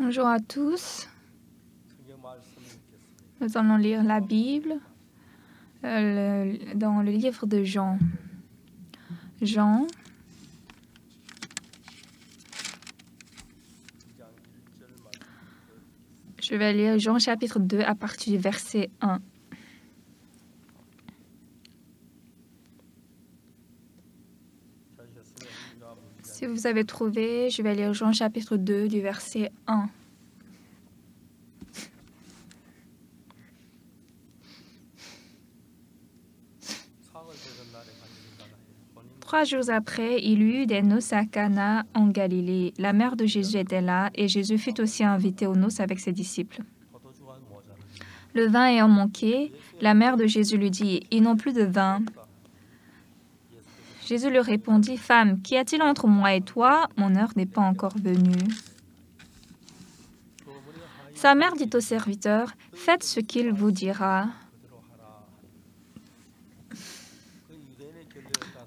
Bonjour à tous. Nous allons lire la Bible dans le livre de Jean. Jean, je vais lire Jean chapitre 2 à partir du verset 1. Si vous avez trouvé, je vais lire Jean chapitre 2 du verset 1. Trois jours après, il y eut des noces à Cana en Galilée. La mère de Jésus était là et Jésus fut aussi invité aux noces avec ses disciples. Le vin ayant manqué, la mère de Jésus lui dit « Ils n'ont plus de vin. » Jésus lui répondit « Femme, qu'y a-t-il entre moi et toi? Mon heure n'est pas encore venue. » Sa mère dit au serviteur « Faites ce qu'il vous dira. »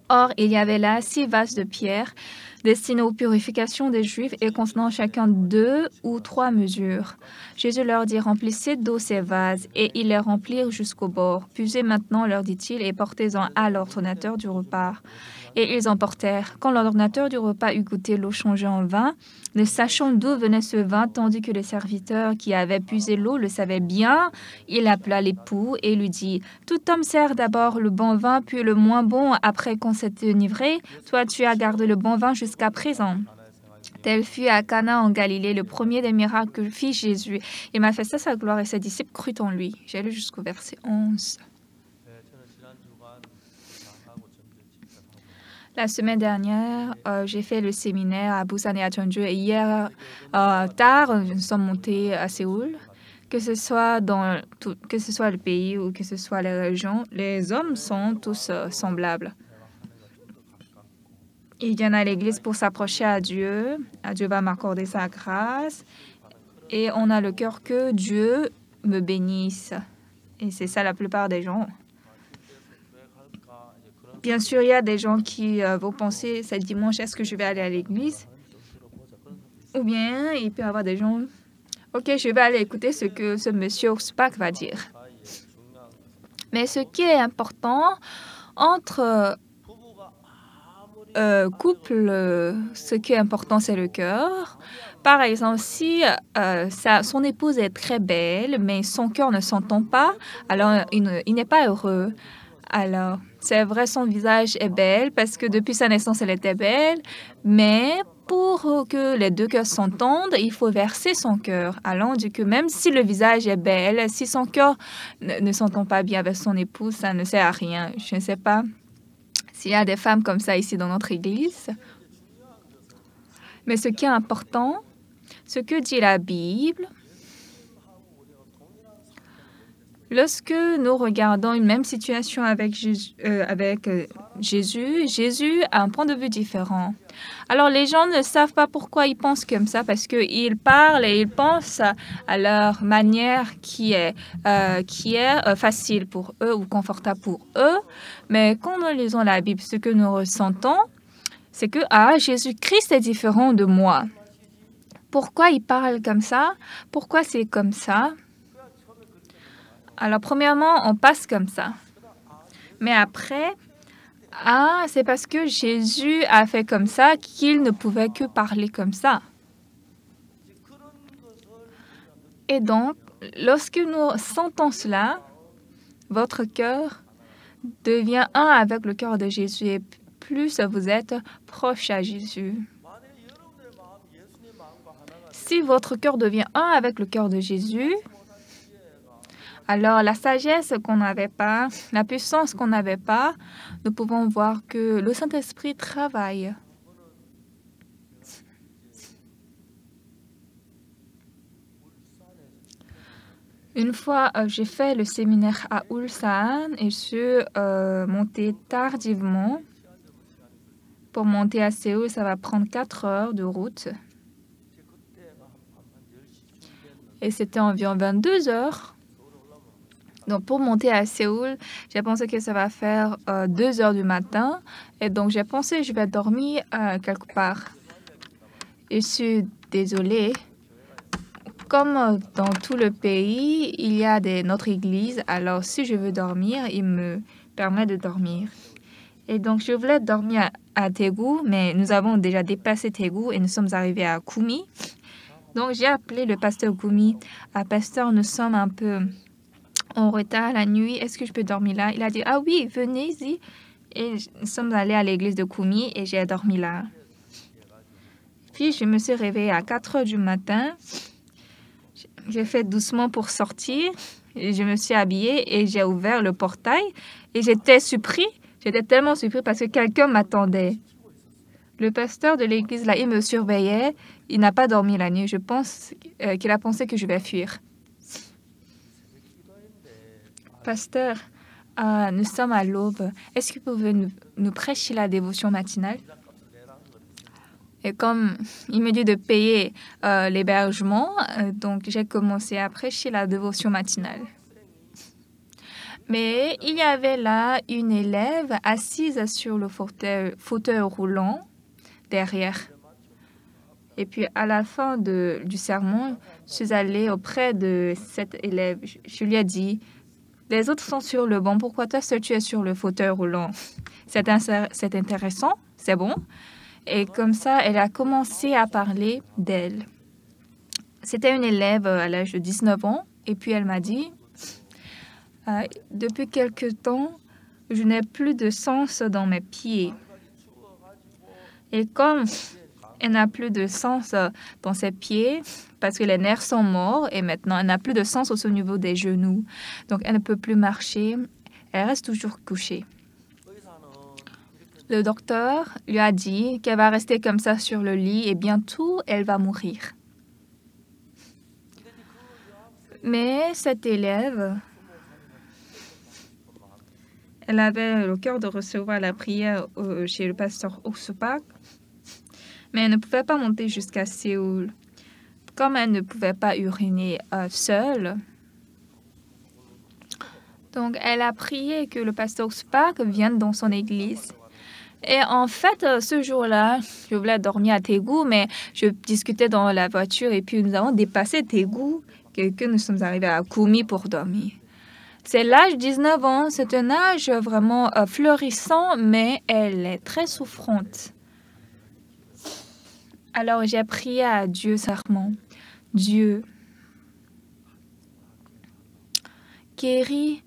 Or, il y avait là 6 vases de pierre destinés aux purifications des Juifs et contenant chacun 2 ou 3 mesures. Jésus leur dit « Remplissez d'eau ces vases. » Et ils les remplirent jusqu'au bord. « Puisez maintenant, leur dit-il, et portez-en à l'ordonnateur du repas. » Et ils emportèrent. Quand l'ordonnateur du repas eut goûté l'eau changée en vin, ne sachant d'où venait ce vin, tandis que les serviteurs qui avaient puisé l'eau le savaient bien, il appela l'époux et lui dit « Tout homme sert d'abord le bon vin, puis le moins bon après qu'on s'est enivré. Toi, tu as gardé le bon vin jusqu'à présent. » Tel fut à Cana en Galilée le premier des miracles que fit Jésus. Il manifesta sa gloire et ses disciples crurent en lui. J'ai lu jusqu'au verset 11. La semaine dernière, j'ai fait le séminaire à Busan et à Jeonju et hier tard, nous sommes montés à Séoul. Que ce soit le pays ou que ce soit les régions, les hommes sont tous semblables. Ils viennent à l'église pour s'approcher à Dieu. Dieu va m'accorder sa grâce. Et on a le cœur que Dieu me bénisse. Et c'est ça la plupart des gens. Bien sûr, il y a des gens qui vont penser, c'est dimanche, est-ce que je vais aller à l'église? Ou bien, il peut y avoir des gens, ok, je vais aller écouter ce que ce monsieur Spack va dire. Mais ce qui est important entre couple, ce qui est important, c'est le cœur. Par exemple, si son épouse est très belle, mais son cœur ne s'entend pas, alors il n'est pas heureux. Alors, c'est vrai, son visage est belle parce que depuis sa naissance, elle était belle, mais pour que les deux cœurs s'entendent, il faut verser son cœur. Alors, on dit que même si le visage est belle, si son cœur ne s'entend pas bien avec son épouse, ça ne sert à rien. Je ne sais pas s'il y a des femmes comme ça ici dans notre église. Mais ce qui est important, ce que dit la Bible, lorsque nous regardons une même situation avec Jésus, Jésus a un point de vue différent. Alors, les gens ne savent pas pourquoi ils pensent comme ça, parce qu'ils parlent et ils pensent à leur manière qui est facile pour eux ou confortable pour eux. Mais quand nous lisons la Bible, ce que nous ressentons, c'est que Jésus-Christ est différent de moi. Pourquoi il parle comme ça? Pourquoi c'est comme ça? Alors, premièrement, on passe comme ça. Mais après, c'est parce que Jésus a fait comme ça qu'il ne pouvait que parler comme ça. Et donc, lorsque nous sentons cela, votre cœur devient un avec le cœur de Jésus et plus vous êtes proche à Jésus. Si votre cœur devient un avec le cœur de Jésus, alors, la sagesse qu'on n'avait pas, la puissance qu'on n'avait pas, nous pouvons voir que le Saint-Esprit travaille. Une fois, j'ai fait le séminaire à Ulsan et je suis montée tardivement. Pour monter à Séoul, ça va prendre 4 heures de route. Et c'était environ 22 heures. Donc, pour monter à Séoul, j'ai pensé que ça va faire 2 heures du matin. Et donc, j'ai pensé que je vais dormir quelque part. Je suis désolée. Comme dans tout le pays, il y a notre église. Alors, si je veux dormir, il me permet de dormir. Et donc, je voulais dormir à Daegu, mais nous avons déjà dépassé Daegu et nous sommes arrivés à Kumi. Donc, j'ai appelé le pasteur Kumi. Pasteur, nous sommes un peu en retard la nuit. Est-ce que je peux dormir là? Il a dit, ah oui, venez-y. Et nous sommes allés à l'église de Kumi et j'ai dormi là. Puis, je me suis réveillée à 4 heures du matin. J'ai fait doucement pour sortir. Et je me suis habillée et j'ai ouvert le portail. Et j'étais surpris. J'étais tellement surpris parce que quelqu'un m'attendait. Le pasteur de l'église, là, il me surveillait. Il n'a pas dormi la nuit. Je pense qu'il a pensé que je vais fuir. Pasteur, nous sommes à l'aube. Est-ce que vous pouvez nous prêcher la dévotion matinale? Et comme il me dit de payer l'hébergement, donc j'ai commencé à prêcher la dévotion matinale. Mais il y avait là une élève assise sur le fauteuil roulant derrière. Et puis à la fin du sermon, je suis allée auprès de cette élève. Je lui ai dit, les autres sont sur le banc, pourquoi toi seul tu es sur le fauteuil roulant? C'est intéressant, c'est bon. Et comme ça, elle a commencé à parler d'elle. C'était une élève à l'âge de 19 ans. Et puis, elle m'a dit, depuis quelque temps, je n'ai plus de sens dans mes pieds. Et comme elle n'a plus de sens dans ses pieds, parce que les nerfs sont morts, et maintenant, elle n'a plus de sens au niveau des genoux. Donc, elle ne peut plus marcher. Elle reste toujours couchée. Le docteur lui a dit qu'elle va rester comme ça sur le lit et bientôt, elle va mourir. Mais cette élève, elle avait le cœur de recevoir la prière chez le pasteur Oksupak, mais elle ne pouvait pas monter jusqu'à Séoul. Comme elle ne pouvait pas uriner seule, donc elle a prié que le pasteur Oksupak vienne dans son église. Et en fait, ce jour-là, je voulais dormir à Daegu, mais je discutais dans la voiture et puis nous avons dépassé Daegu que nous sommes arrivés à Kumi pour dormir. C'est l'âge de 19 ans, c'est un âge vraiment fleurissant, mais elle est très souffrante. Alors j'ai prié à Dieu serment. Dieu, guéris,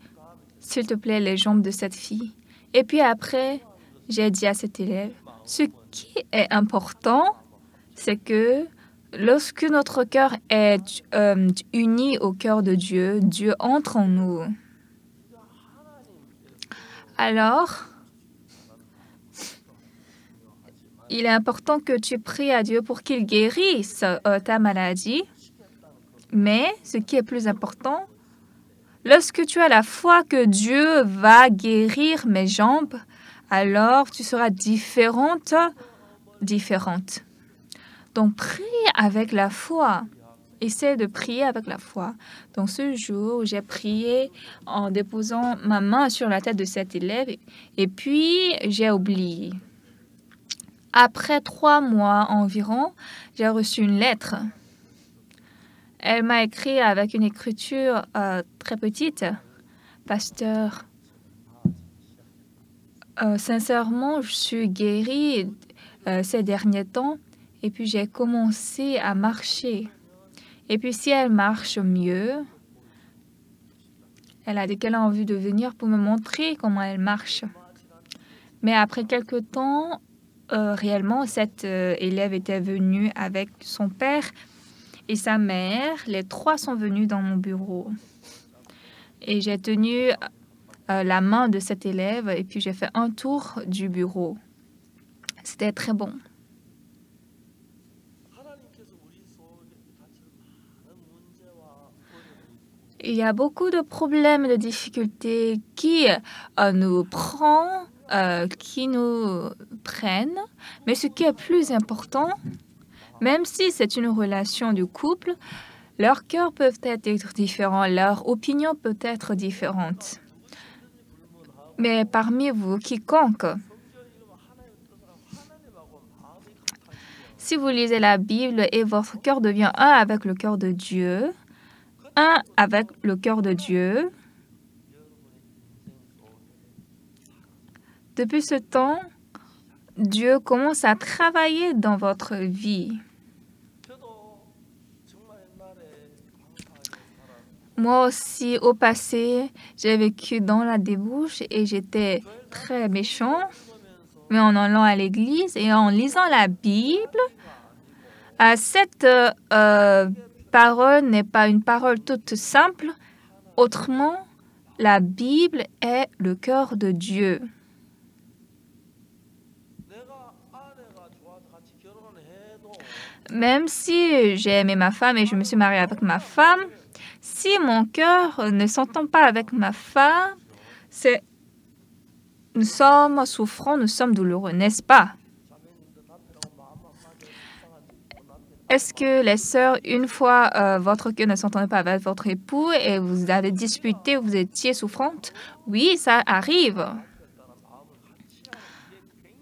s'il te plaît, les jambes de cette fille. Et puis après, j'ai dit à cet élève, ce qui est important, c'est que lorsque notre cœur est uni au cœur de Dieu, Dieu entre en nous. Alors, il est important que tu pries à Dieu pour qu'il guérisse ta maladie. Mais ce qui est plus important, lorsque tu as la foi que Dieu va guérir mes jambes, alors tu seras différente. Donc, prie avec la foi. Essaie de prier avec la foi. Donc, ce jour, j'ai prié en déposant ma main sur la tête de cet élève et puis j'ai oublié. Après 3 mois environ, j'ai reçu une lettre. Elle m'a écrit avec une écriture très petite. Pasteur, sincèrement, je suis guérie ces derniers temps et puis j'ai commencé à marcher. Et puis si elle marche mieux, elle a dit qu'elle a envie de venir pour me montrer comment elle marche. Mais après quelque temps, réellement, cette élève était venue avec son père et sa mère. Les 3 sont venus dans mon bureau. Et j'ai tenu la main de cet élève et puis j'ai fait un tour du bureau. C'était très bon. Il y a beaucoup de problèmes et de difficultés qui nous prennent. Mais ce qui est plus important, même si c'est une relation de couple, leurs cœurs peuvent être différents, leur opinion peut être différente. Mais parmi vous, quiconque Si vous lisez la Bible et votre cœur devient un avec le cœur de Dieu, un avec le cœur de Dieu, depuis ce temps, Dieu commence à travailler dans votre vie. Moi aussi, au passé, j'ai vécu dans la débauche et j'étais très méchant. Mais en allant à l'église et en lisant la Bible, cette parole n'est pas une parole toute simple. Autrement, la Bible est le cœur de Dieu. Même si j'ai aimé ma femme et je me suis mariée avec ma femme, si mon cœur ne s'entend pas avec ma femme, nous sommes souffrants, nous sommes douloureux, n'est-ce pas? Est-ce que les sœurs, une fois votre cœur ne s'entendait pas avec votre époux et vous avez disputé, vous étiez souffrante? Oui, ça arrive.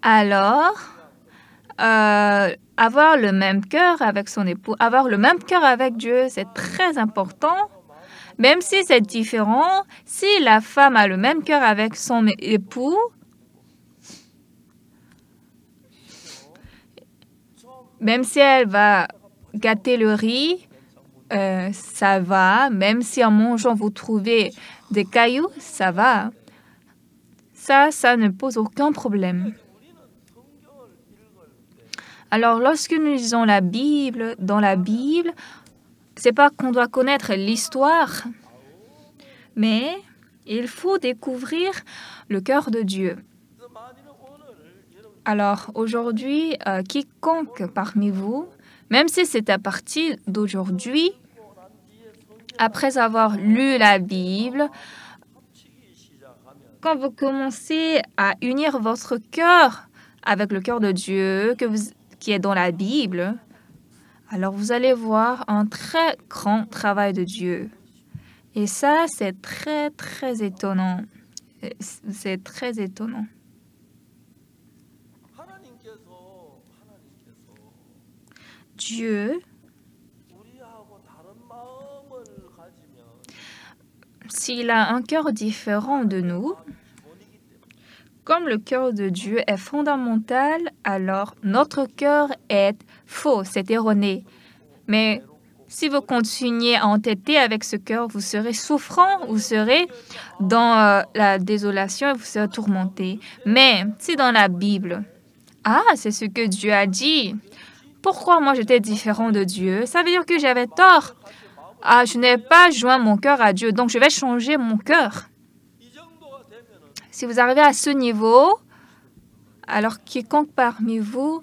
Alors, avoir le même cœur avec son époux, avoir le même cœur avec Dieu, c'est très important. Même si c'est différent, si la femme a le même cœur avec son époux, même si elle va gâter le riz, ça va. Même si en mangeant vous trouvez des cailloux, ça va. Ça ne pose aucun problème. Alors, lorsque nous lisons la Bible, dans la Bible, c'est pas qu'on doit connaître l'histoire, mais il faut découvrir le cœur de Dieu. Alors, aujourd'hui, quiconque parmi vous, même si c'est à partir d'aujourd'hui, après avoir lu la Bible, quand vous commencez à unir votre cœur avec le cœur de Dieu qui est dans la Bible, alors vous allez voir un très grand travail de Dieu. Et ça, c'est très, très étonnant. C'est très étonnant. Dieu, s'il a un cœur différent de nous, comme le cœur de Dieu est fondamental, alors notre cœur est faux, c'est erroné. Mais si vous continuez à entêter avec ce cœur, vous serez souffrant, vous serez dans la désolation et vous serez tourmenté. Mais si dans la Bible, c'est ce que Dieu a dit, pourquoi moi j'étais différent de Dieu? Ça veut dire que j'avais tort. Je n'ai pas joint mon cœur à Dieu, donc je vais changer mon cœur. Si vous arrivez à ce niveau, alors quiconque parmi vous,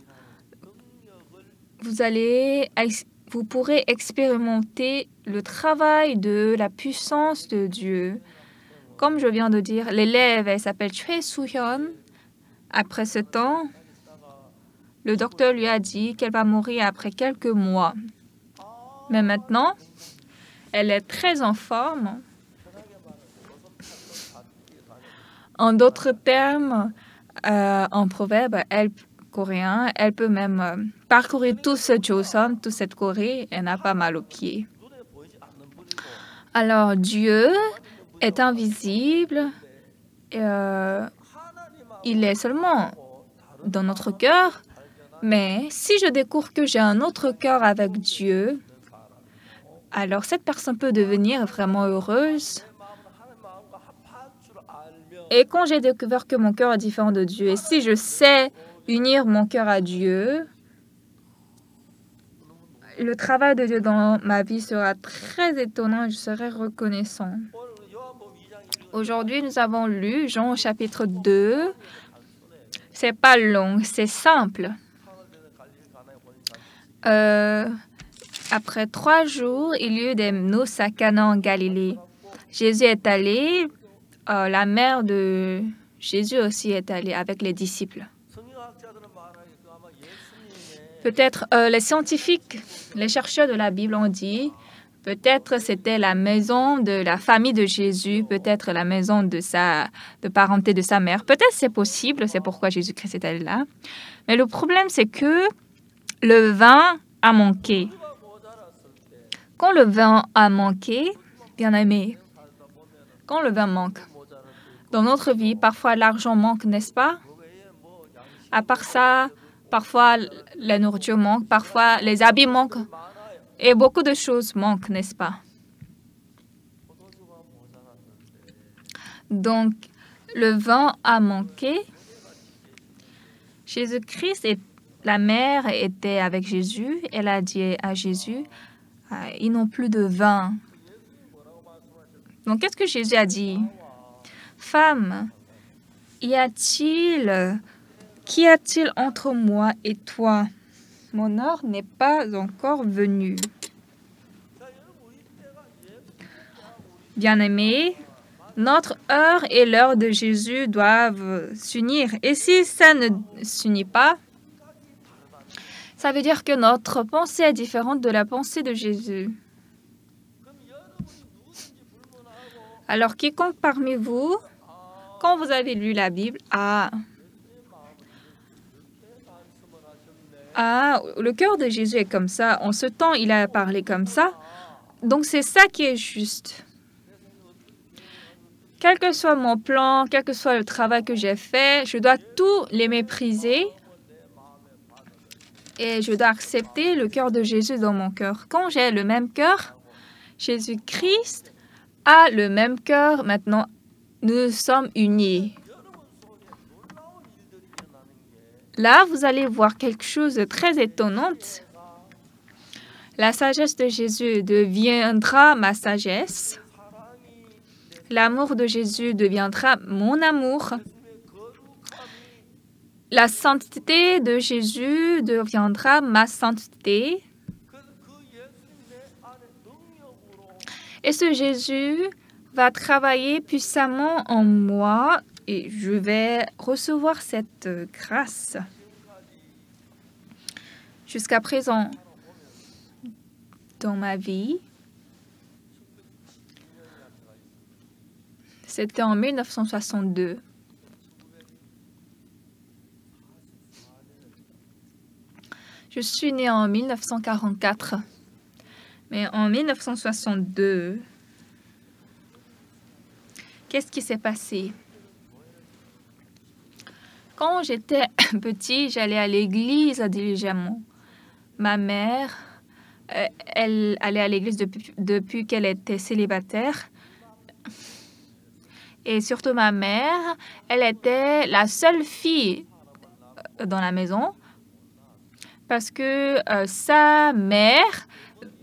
vous pourrez expérimenter le travail de la puissance de Dieu. Comme je viens de dire, l'élève, elle s'appelle Choi Soo-hyun. Après ce temps, le docteur lui a dit qu'elle va mourir après quelques mois. Mais maintenant, elle est très en forme. En d'autres termes, en proverbe coréen, elle peut même parcourir tout ce Joseon, toute cette Corée, elle n'a pas mal aux pieds. Alors, Dieu est invisible. Il est seulement dans notre cœur. Mais si je découvre que j'ai un autre cœur avec Dieu, alors cette personne peut devenir vraiment heureuse. Et quand j'ai découvert que mon cœur est différent de Dieu, et si je sais unir mon cœur à Dieu, le travail de Dieu dans ma vie sera très étonnant et je serai reconnaissant. Aujourd'hui, nous avons lu Jean chapitre 2. C'est pas long, c'est simple. Après 3 jours, il y eut des noces à Cana en Galilée. Jésus est allé, la mère de Jésus aussi est allée avec les disciples. Peut-être les scientifiques, les chercheurs de la Bible ont dit, peut-être c'était la maison de la famille de Jésus, peut-être la maison de parenté de sa mère. Peut-être c'est possible, c'est pourquoi Jésus-Christ est allé là. Mais le problème, c'est que le vin a manqué. Quand le vin a manqué, bien aimé, quand le vin manque, dans notre vie, parfois l'argent manque, n'est-ce pas? À part ça, parfois la nourriture manque, parfois les habits manquent. Et beaucoup de choses manquent, n'est-ce pas? Donc, le vin a manqué. Jésus-Christ et la mère étaient avec Jésus. Elle a dit à Jésus, ils n'ont plus de vin. Donc, qu'est-ce que Jésus a dit? Femme, qu'y a-t-il entre moi et toi? Mon heure n'est pas encore venue. Bien-aimés, notre heure et l'heure de Jésus doivent s'unir. Et si ça ne s'unit pas, ça veut dire que notre pensée est différente de la pensée de Jésus. Alors, quiconque parmi vous, quand vous avez lu la Bible, le cœur de Jésus est comme ça. En ce temps, il a parlé comme ça. Donc, c'est ça qui est juste. Quel que soit mon plan, quel que soit le travail que j'ai fait, je dois tous les mépriser et je dois accepter le cœur de Jésus dans mon cœur. Quand j'ai le même cœur, Jésus-Christ a le même cœur. Maintenant, nous sommes unis. Là, vous allez voir quelque chose de très étonnant. La sagesse de Jésus deviendra ma sagesse. L'amour de Jésus deviendra mon amour. La sainteté de Jésus deviendra ma sainteté. Et ce Jésus va travailler puissamment en moi et je vais recevoir cette grâce. Jusqu'à présent, dans ma vie, c'était en 1962. Je suis née en 1944. Mais en 1962, qu'est-ce qui s'est passé? Quand j'étais petit, j'allais à l'église diligemment. Ma mère, elle allait à l'église depuis qu'elle était célibataire. Et surtout ma mère, elle était la seule fille dans la maison parce que sa mère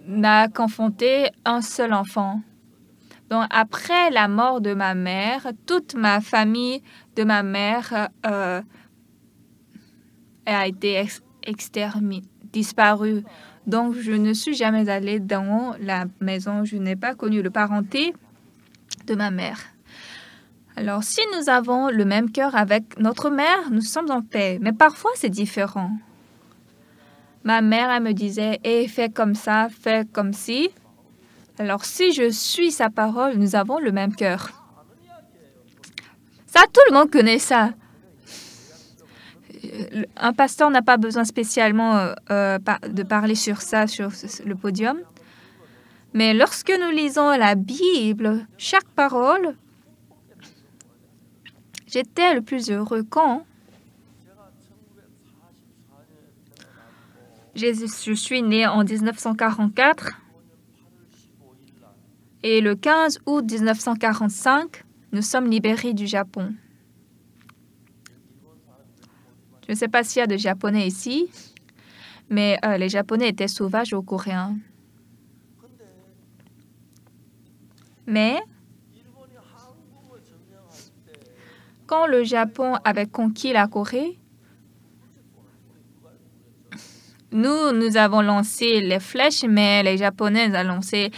n'a qu'enfanté un seul enfant. Donc, après la mort de ma mère, toute ma famille de ma mère a été disparue. Donc, je ne suis jamais allée dans la maison. Je n'ai pas connu le parenté de ma mère. Alors, si nous avons le même cœur avec notre mère, nous sommes en paix. Mais parfois, c'est différent. Ma mère, elle me disait, fais comme ça, fais comme ci. Alors, si je suis sa parole, nous avons le même cœur. Ça, tout le monde connaît ça. Un pasteur n'a pas besoin spécialement de parler sur ça, sur le podium. Mais lorsque nous lisons la Bible, chaque parole, j'étais le plus heureux quand je suis née en 1944 et le 15 août 1945, nous sommes libérés du Japon. Je ne sais pas s'il y a de Japonais ici, mais les Japonais étaient sauvages aux Coréens. Mais quand le Japon avait conquis la Corée, nous avons lancé les flèches, mais les Japonais ont lancé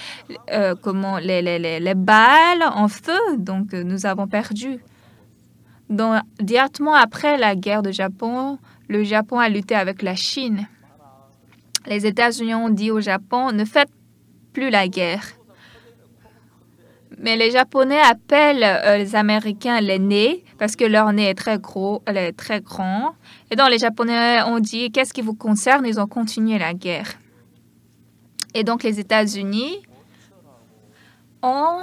les balles en feu, donc nous avons perdu. Donc, directement après la guerre du Japon, le Japon a lutté avec la Chine. Les États-Unis ont dit au Japon, ne faites plus la guerre. Mais les Japonais appellent les Américains les nez parce que leur nez est très gros, elle est très grand. Et donc les Japonais ont dit qu'est-ce qui vous concerne? Ils ont continué la guerre. Et donc les États-Unis ont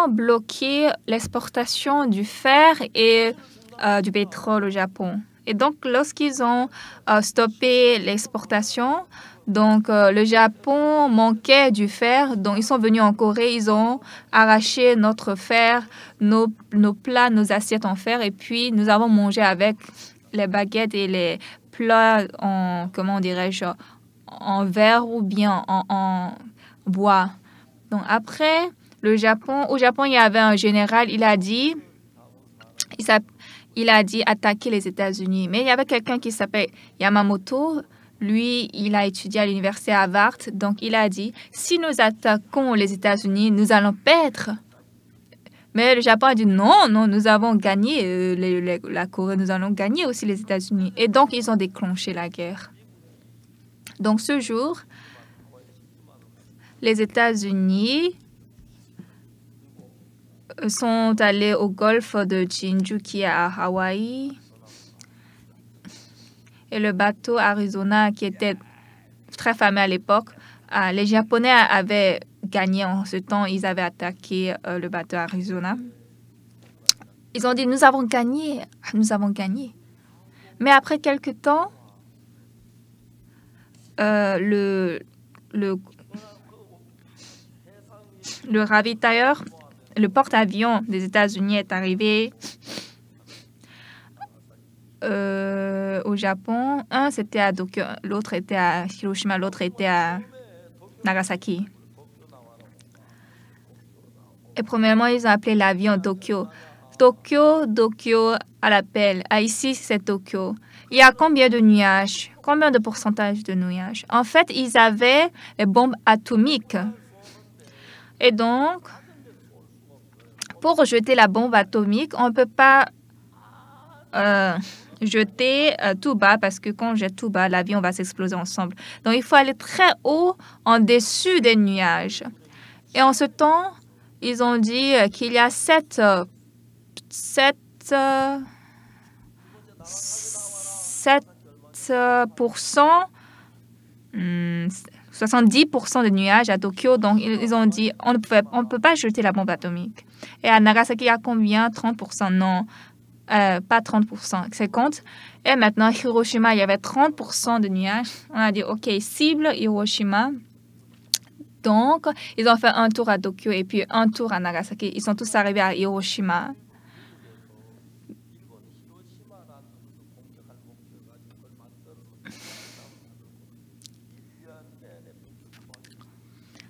bloqué l'exportation du fer et du pétrole au Japon. Et donc lorsqu'ils ont stoppé l'exportation, donc, le Japon manquait du fer, donc ils sont venus en Corée, ils ont arraché notre fer, nos plats, nos assiettes en fer, et puis nous avons mangé avec les baguettes et les plats en, comment dirais-je, en verre ou bien en bois. Donc, après, au Japon, il y avait un général, il a dit attaquer les États-Unis. Mais il y avait quelqu'un qui s'appelle Yamamoto. Lui, il a étudié à l'université Harvard, donc il a dit, si nous attaquons les États-Unis, nous allons perdre. Mais le Japon a dit, non, nous avons gagné la Corée, nous allons gagner aussi les États-Unis. Et donc, ils ont déclenché la guerre. Donc, ce jour, les États-Unis sont allés au golfe de Jeonju, qui est à Hawaï. Et le bateau Arizona, qui était très fameux à l'époque, les Japonais avaient gagné en ce temps. Ils avaient attaqué le bateau Arizona. Ils ont dit, nous avons gagné, nous avons gagné. Mais après quelque temps, le ravitailleur, le porte-avions des États-Unis est arrivé au Japon. Un, c'était à Tokyo, l'autre était à Hiroshima, l'autre était à Nagasaki. Et premièrement, ils ont appelé l'avion Tokyo. Tokyo à l'appel. Ici, c'est Tokyo. Il y a combien de nuages? Combien de pourcentage de nuages? En fait, ils avaient les bombes atomiques. Et donc, pour jeter la bombe atomique, on ne peut pas jeter tout bas parce que quand on jette tout bas, l'avion va s'exploser ensemble. Donc, il faut aller très haut en dessus des nuages. Et en ce temps, ils ont dit qu'il y a 70% de nuages à Tokyo. Donc, ils ont dit on ne peut pas jeter la bombe atomique. Et à Nagasaki, il y a combien? 30%? Non, pas 30%, 50%. Et maintenant, Hiroshima, il y avait 30% de nuages. On a dit, OK, cible Hiroshima. Donc, ils ont fait un tour à Tokyo et puis un tour à Nagasaki. Ils sont tous arrivés à Hiroshima.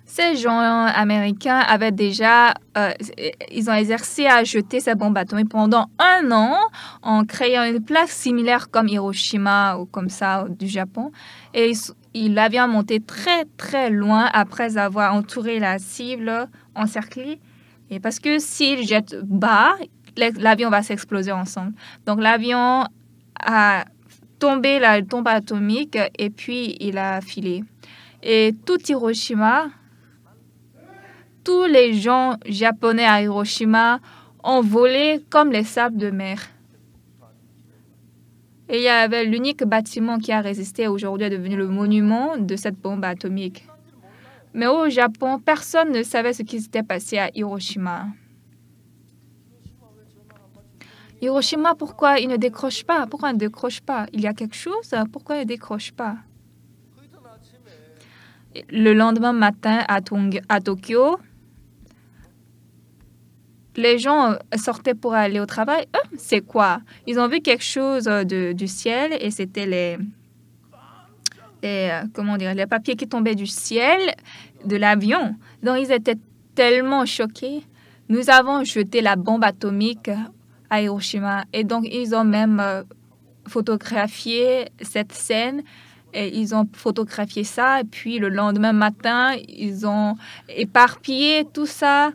Ces gens américains avaient déjà, ils ont exercé à jeter ces bombes atomiques pendant 1 an en créant une plaque similaire comme Hiroshima ou comme ça du Japon. Et l'avion monté très, très loin après avoir entouré la cible encerclée. Et parce que s'il jette bas, l'avion va s'exploser ensemble. Donc, l'avion a tombé la bombe atomique et puis il a filé. Et tout Hiroshima, tous les gens japonais à Hiroshima ont volé comme les sables de mer. Et il y avait l'unique bâtiment qui a résisté aujourd'hui est devenu le monument de cette bombe atomique. Mais au Japon, personne ne savait ce qui s'était passé à Hiroshima. Hiroshima, pourquoi il ne décroche pas? Pourquoi il ne décroche pas? Il y a quelque chose? Pourquoi il ne décroche pas? Le lendemain matin à Tokyo, les gens sortaient pour aller au travail. C'est quoi? Ils ont vu quelque chose du ciel et c'était les papiers qui tombaient du ciel de l'avion. Donc, ils étaient tellement choqués. Nous avons jeté la bombe atomique à Hiroshima. Et donc, ils ont même photographié cette scène. Et ils ont photographié ça. Et puis, le lendemain matin, ils ont éparpillé tout ça.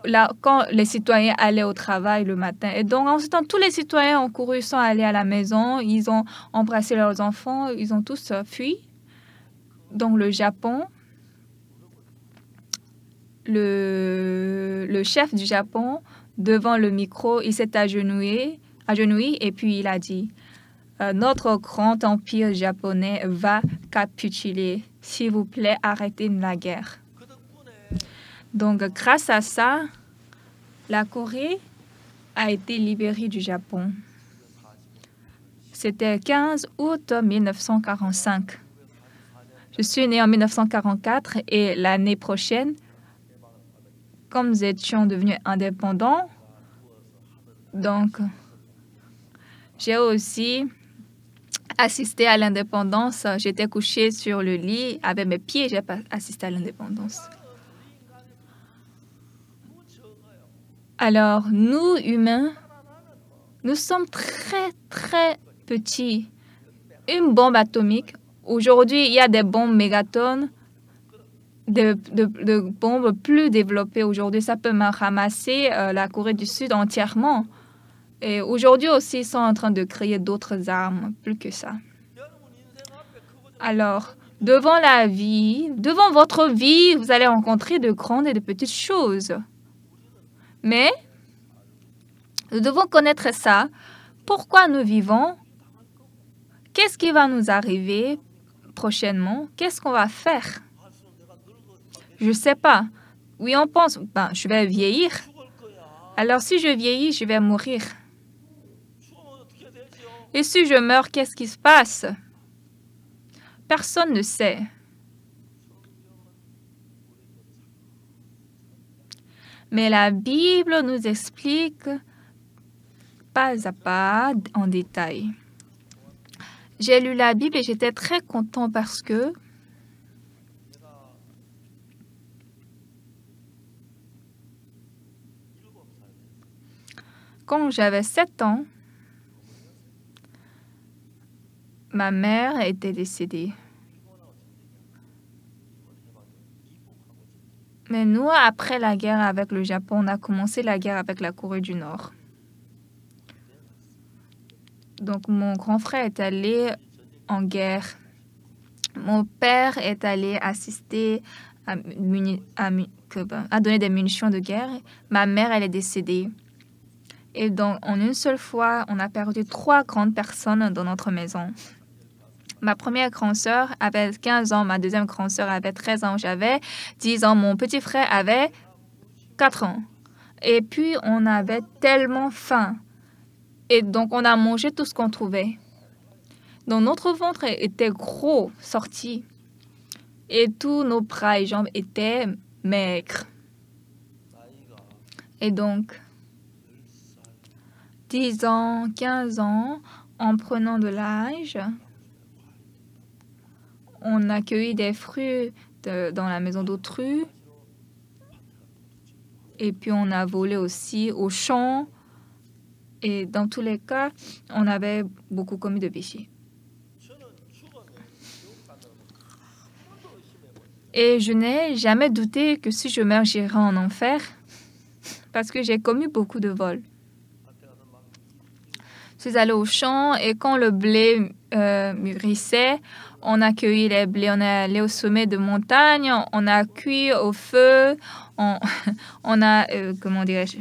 Là, quand les citoyens allaient au travail le matin. Et donc, en ce temps, tous les citoyens ont couru, sont allés à la maison, ils ont embrassé leurs enfants, ils ont tous fui. Donc, le Japon le chef du Japon, devant le micro, il s'est agenouillé et puis il a dit notre grand empire japonais va capituler. S'il vous plaît, arrêtez la guerre. Donc, grâce à ça, la Corée a été libérée du Japon. C'était le 15 août 1945. Je suis née en 1944 et l'année prochaine, comme nous étions devenus indépendants, donc j'ai aussi assisté à l'indépendance. J'étais couchée sur le lit avec mes pieds, j'ai pas assisté à l'indépendance. Alors, nous, humains, nous sommes très, très petits. Une bombe atomique, aujourd'hui, il y a des bombes mégatonnes, de bombes plus développées. Aujourd'hui, ça peut ramasser la Corée du Sud entièrement. Et aujourd'hui aussi, ils sont en train de créer d'autres armes, plus que ça. Alors, devant la vie, devant votre vie, vous allez rencontrer de grandes et de petites choses. Mais nous devons connaître ça. Pourquoi nous vivons? Qu'est-ce qui va nous arriver prochainement? Qu'est-ce qu'on va faire? Je ne sais pas. Oui, on pense, je vais vieillir. Alors, si je vieillis, je vais mourir. Et si je meurs, qu'est-ce qui se passe? Personne ne sait. Mais la Bible nous explique pas à pas, en détail. J'ai lu la Bible et j'étais très content parce que quand j'avais 7 ans, ma mère était décédée. Mais nous, après la guerre avec le Japon, on a commencé la guerre avec la Corée du Nord. Donc, mon grand frère est allé en guerre. Mon père est allé assister à donner des munitions de guerre. Ma mère, elle est décédée. Et donc, en une seule fois, on a perdu 3 grandes personnes dans notre maison. Ma première grande sœur avait 15 ans, ma deuxième grande sœur avait 13 ans, j'avais 10 ans, mon petit frère avait 4 ans. Et puis, on avait tellement faim. Et donc, on a mangé tout ce qu'on trouvait. Donc, notre ventre était gros, sorti. Et tous nos bras et jambes étaient maigres. Et donc, 10 ans, 15 ans, en prenant de l'âge, on a cueilli des fruits dans la maison d'autrui. Et puis, on a volé aussi au champ. Et dans tous les cas, on avait beaucoup commis de péchés. Et je n'ai jamais douté que si je meurs, j'irai en enfer. Parce que j'ai commis beaucoup de vols. Je suis allée au champ et quand le blé mûrissait, on a cueilli les blés, on est allé au sommet de montagne, on a cuit au feu, on a, comment dirais-je,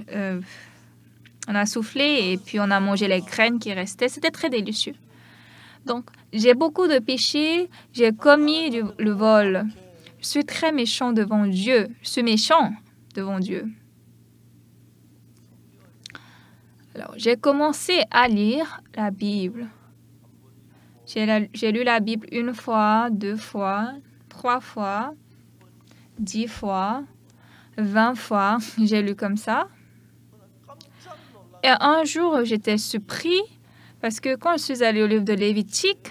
on a soufflé et puis on a mangé les graines qui restaient. C'était très délicieux. Donc, j'ai beaucoup de péchés, j'ai commis le vol. Je suis très méchant devant Dieu. Je suis méchant devant Dieu. Alors, j'ai commencé à lire la Bible. J'ai lu la Bible 1 fois, 2 fois, 3 fois, 10 fois, 20 fois. J'ai lu comme ça. Et un jour, j'étais surpris parce que quand je suis allée au livre de Lévitique,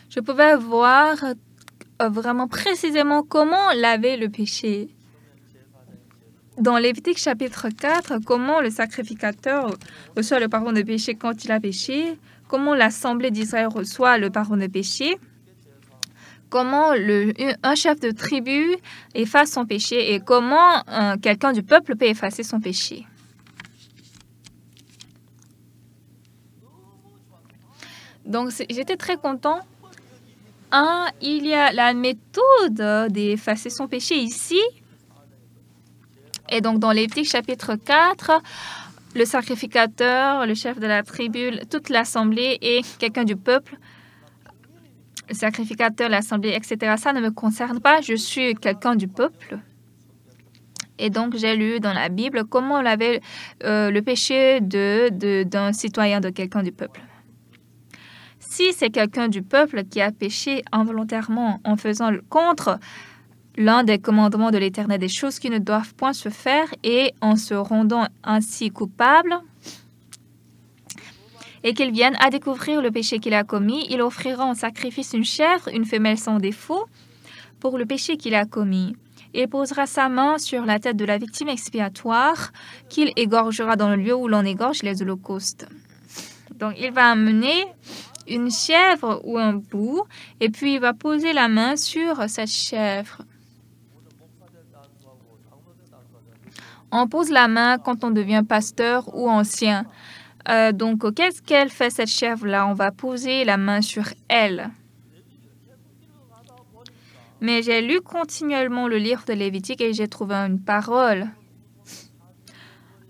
je pouvais voir vraiment précisément comment laver le péché. Dans Lévitique chapitre 4, comment le sacrificateur reçoit le pardon de péché quand il a péché, comment l'assemblée d'Israël reçoit le pardon de péché, comment un chef de tribu efface son péché et comment quelqu'un du peuple peut effacer son péché. Donc, j'étais très content il y a la méthode d'effacer son péché ici. Et donc, dans Lévitique chapitre 4, le sacrificateur, le chef de la tribu, toute l'assemblée et quelqu'un du peuple, le sacrificateur, l'assemblée, etc., ça ne me concerne pas. Je suis quelqu'un du peuple. Et donc, j'ai lu dans la Bible comment on avait le péché d'un citoyen, de quelqu'un du peuple. Si c'est quelqu'un du peuple qui a péché involontairement en faisant contre l'un des commandements de l'Éternel, des choses qui ne doivent point se faire, et en se rendant ainsi coupable, et qu'il vienne à découvrir le péché qu'il a commis, il offrira en sacrifice une chèvre, une femelle sans défaut, pour le péché qu'il a commis. Il posera sa main sur la tête de la victime expiatoire, qu'il égorgera dans le lieu où l'on égorge les holocaustes. Donc, il va amener une chèvre ou un bouc, et puis il va poser la main sur cette chèvre. On pose la main quand on devient pasteur ou ancien. Donc, qu'est-ce qu'elle fait, cette chèvre-là? On va poser la main sur elle. Mais j'ai lu continuellement le livre de Lévitique et j'ai trouvé une parole.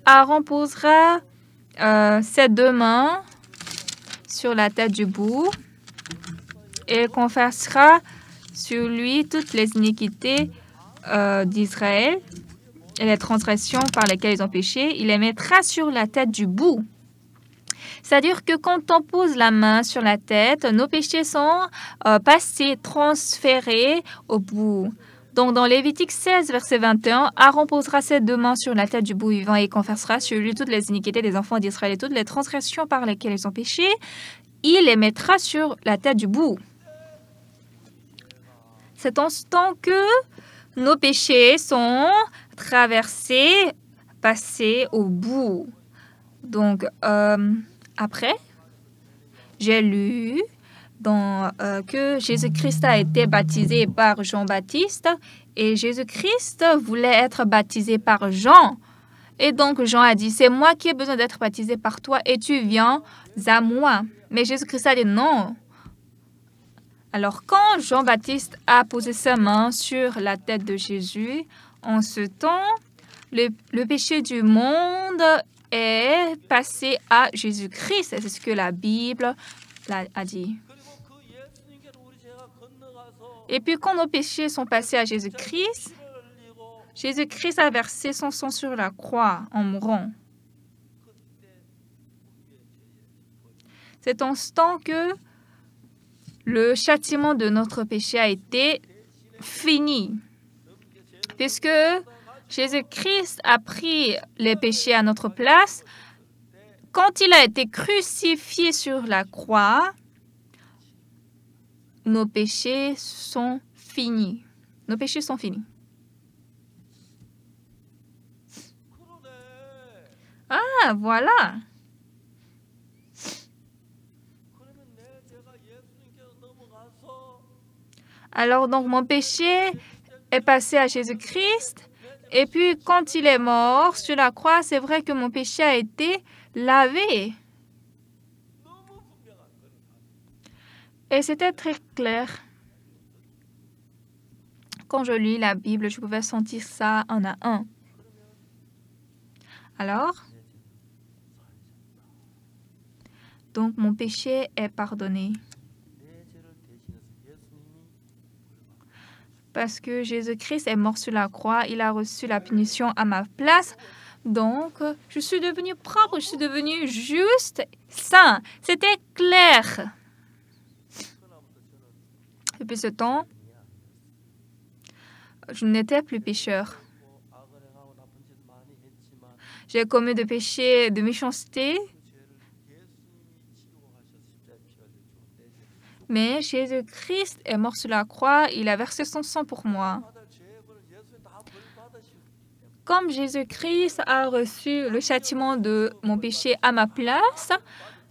Aaron posera ses deux mains sur la tête du bouc et confessera sur lui toutes les iniquités d'Israël et les transgressions par lesquelles ils ont péché. Il les mettra sur la tête du bouc. C'est-à-dire que quand on pose la main sur la tête, nos péchés sont passés, transférés au bouc. Donc, dans Lévitique 16, verset 21, Aaron posera ses deux mains sur la tête du bouc vivant et confessera sur lui toutes les iniquités des enfants d'Israël et toutes les transgressions par lesquelles ils ont péché. Il les mettra sur la tête du bouc. C'est en ce temps que nos péchés sont traversés, passés au bouc. Donc, après, j'ai lu que Jésus-Christ a été baptisé par Jean-Baptiste et Jésus-Christ voulait être baptisé par Jean. Et donc, Jean a dit, c'est moi qui ai besoin d'être baptisé par toi et tu viens à moi. Mais Jésus-Christ a dit non. Alors, quand Jean-Baptiste a posé sa main sur la tête de Jésus, en ce temps, le péché du monde est passé à Jésus-Christ. C'est ce que la Bible a dit. Et puis, quand nos péchés sont passés à Jésus-Christ, Jésus-Christ a versé son sang sur la croix en mourant. C'est en ce temps que le châtiment de notre péché a été fini, puisque Jésus-Christ a pris les péchés à notre place. Quand il a été crucifié sur la croix, nos péchés sont finis. Nos péchés sont finis. Ah, voilà. Alors, donc, mon péché est passé à Jésus-Christ. Et puis, quand il est mort sur la croix, c'est vrai que mon péché a été lavé. Et c'était très clair. Quand je lis la Bible, je pouvais sentir ça un à un. Alors, donc, mon péché est pardonné. Parce que Jésus-Christ est mort sur la croix, il a reçu la punition à ma place. Donc, je suis devenue propre, je suis devenue juste, saint. C'était clair. Depuis ce temps, je n'étais plus pécheur. J'ai commis de péchés, de méchanceté. Mais Jésus-Christ est mort sur la croix, il a versé son sang pour moi. Comme Jésus-Christ a reçu le châtiment de mon péché à ma place,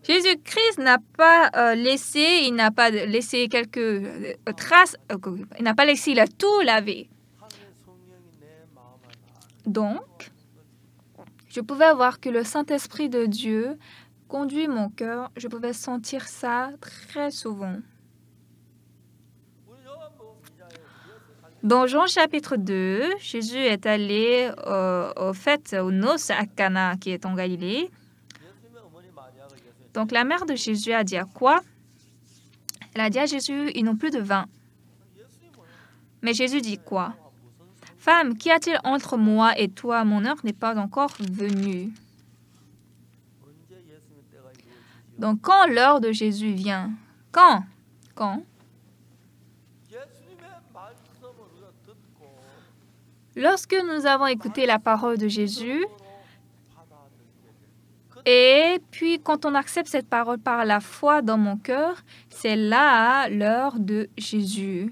Jésus-Christ n'a pas laissé, il n'a pas laissé quelques traces, il n'a pas laissé, il a tout lavé. Donc, je pouvais voir que le Saint-Esprit de Dieu conduit mon cœur. Je pouvais sentir ça très souvent. Dans Jean chapitre 2, Jésus est allé aux fêtes, aux noces à Cana, qui est en Galilée. Donc la mère de Jésus a dit à quoi? Elle a dit à Jésus, ils n'ont plus de vin. Mais Jésus dit quoi? Femme, qu'y a-t-il entre moi et toi? Mon heure n'est pas encore venue. Donc quand l'heure de Jésus vient? Quand? Lorsque nous avons écouté la parole de Jésus, et puis quand on accepte cette parole par la foi dans mon cœur, c'est là l'heure de Jésus.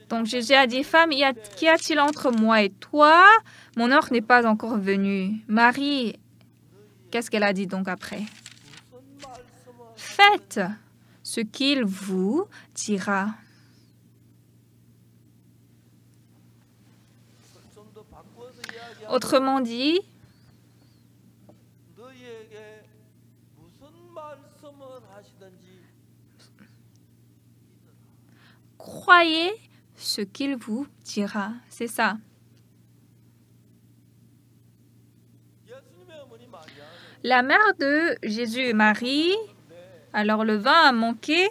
Donc Jésus a dit, femme, qu'y a-t-il entre moi et toi? Mon heure n'est pas encore venue. Marie, qu'est-ce qu'elle a dit donc après? Faites ce qu'il vous dira. Autrement dit, croyez ce qu'il vous dira. C'est ça. La mère de Jésus et Marie, alors le vin a manqué.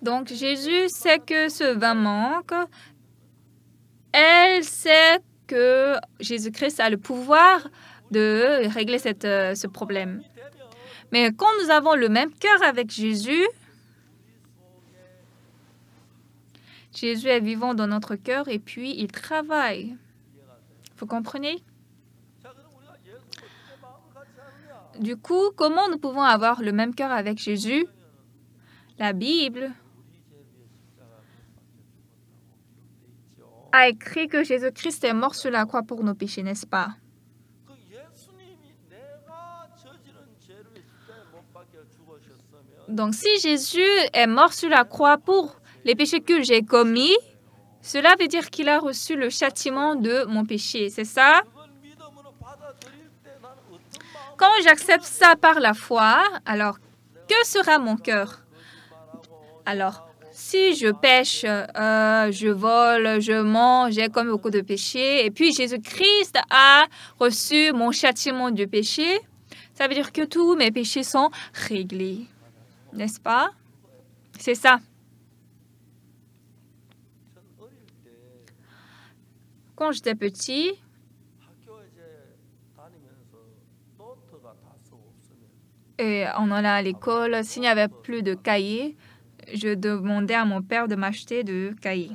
Donc Jésus sait que ce vin manque. Elle sait que Jésus-Christ a le pouvoir de régler ce problème. Mais quand nous avons le même cœur avec Jésus, Jésus est vivant dans notre cœur et puis il travaille. Vous comprenez? Du coup, comment nous pouvons avoir le même cœur avec Jésus? La Bible a écrit que Jésus-Christ est mort sur la croix pour nos péchés, n'est-ce pas? Donc, si Jésus est mort sur la croix pour les péchés que j'ai commis, cela veut dire qu'il a reçu le châtiment de mon péché, c'est ça? Quand j'accepte ça par la foi, alors que sera mon cœur? Alors, si je pêche, je vole, je mens, j'ai commis beaucoup de péchés, et puis Jésus-Christ a reçu mon châtiment du péché, ça veut dire que tous mes péchés sont réglés. N'est-ce pas? C'est ça. Quand j'étais petit, et on allait à l'école, s'il n'y avait plus de cahiers, je demandais à mon père de m'acheter de cahiers.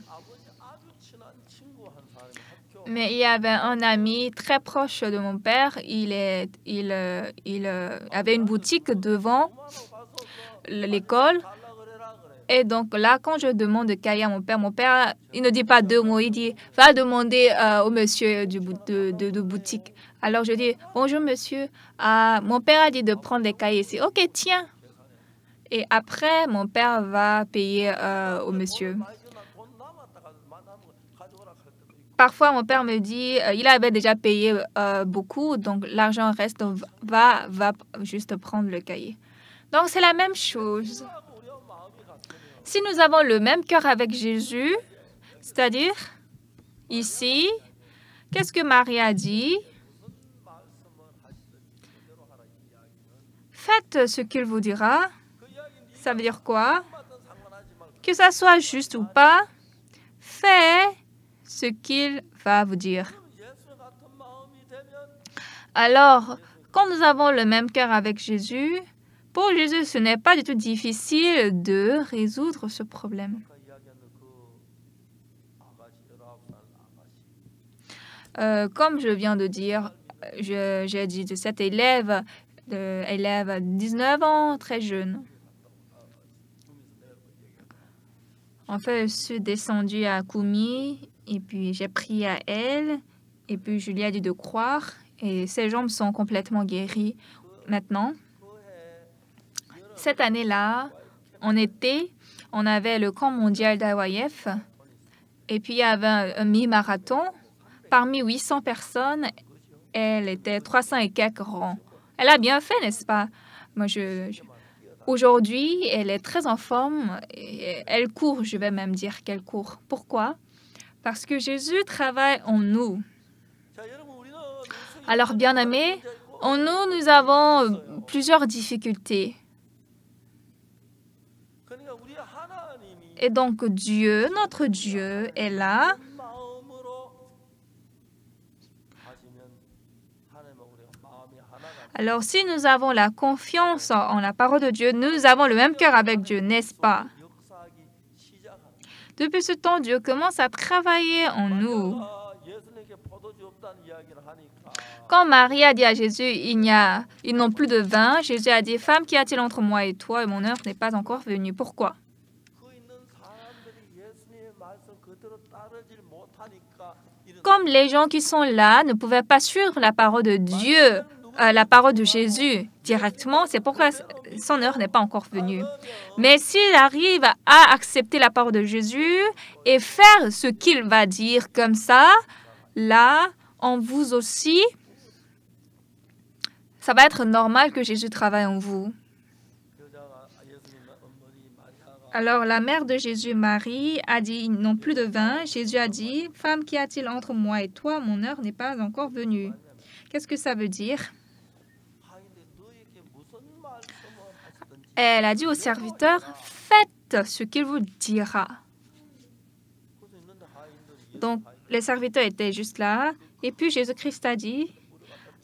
Mais il y avait un ami très proche de mon père, il avait une boutique devant l'école. Et donc là, quand je demande de cahiers à mon père, il ne dit pas deux mots, il dit « Va demander au monsieur de boutique ». Alors je dis « Bonjour monsieur, mon père a dit de prendre des cahiers ici. » « Ok, tiens ». Et après, mon père va payer au monsieur. Parfois, mon père me dit il avait déjà payé beaucoup, donc l'argent reste, donc va juste prendre le cahier. Donc c'est la même chose. Si nous avons le même cœur avec Jésus, c'est-à-dire, ici, qu'est-ce que Marie a dit? Faites ce qu'il vous dira. Ça veut dire quoi? Que ça soit juste ou pas, faites ce qu'il va vous dire. Alors, quand nous avons le même cœur avec Jésus, pour Jésus, ce n'est pas du tout difficile de résoudre ce problème. Comme je viens de dire, j'ai dit de cet élève à 19 ans, très jeune. En fait, je suis descendue à Kumi et puis j'ai prié à elle et puis je lui ai dit de croire et ses jambes sont complètement guéries maintenant. Cette année-là, en été, on avait le camp mondial d'AYF et puis il y avait un mi-marathon. Parmi 800 personnes, elle était 300 et quelques rangs. Elle a bien fait, n'est-ce pas? Moi, Aujourd'hui, elle est très en forme. Et elle court, je vais même dire qu'elle court. Pourquoi? Parce que Jésus travaille en nous. Alors, bien-aimés, en nous, nous avons plusieurs difficultés. Et donc, Dieu, notre Dieu, est là. Alors, si nous avons la confiance en la parole de Dieu, nous avons le même cœur avec Dieu, n'est-ce pas? Depuis ce temps, Dieu commence à travailler en nous. Quand Marie a dit à Jésus, ils n'ont plus de vin, Jésus a dit, femme, qu'y a-t-il entre moi et toi? Et mon heure n'est pas encore venue. Pourquoi? Comme les gens qui sont là ne pouvaient pas suivre la parole de Dieu, la parole de Jésus directement, c'est pourquoi son heure n'est pas encore venue. Mais s'il arrive à accepter la parole de Jésus et faire ce qu'il va dire comme ça, là, en vous aussi, ça va être normal que Jésus travaille en vous. Alors, la mère de Jésus, Marie, a dit, ils n'ont plus de vin. Jésus a dit, femme, qu'y a-t-il entre moi et toi? Mon heure n'est pas encore venue. Qu'est-ce que ça veut dire? Elle a dit au serviteur, faites ce qu'il vous dira. Donc, les serviteurs étaient juste là. Et puis, Jésus-Christ a dit,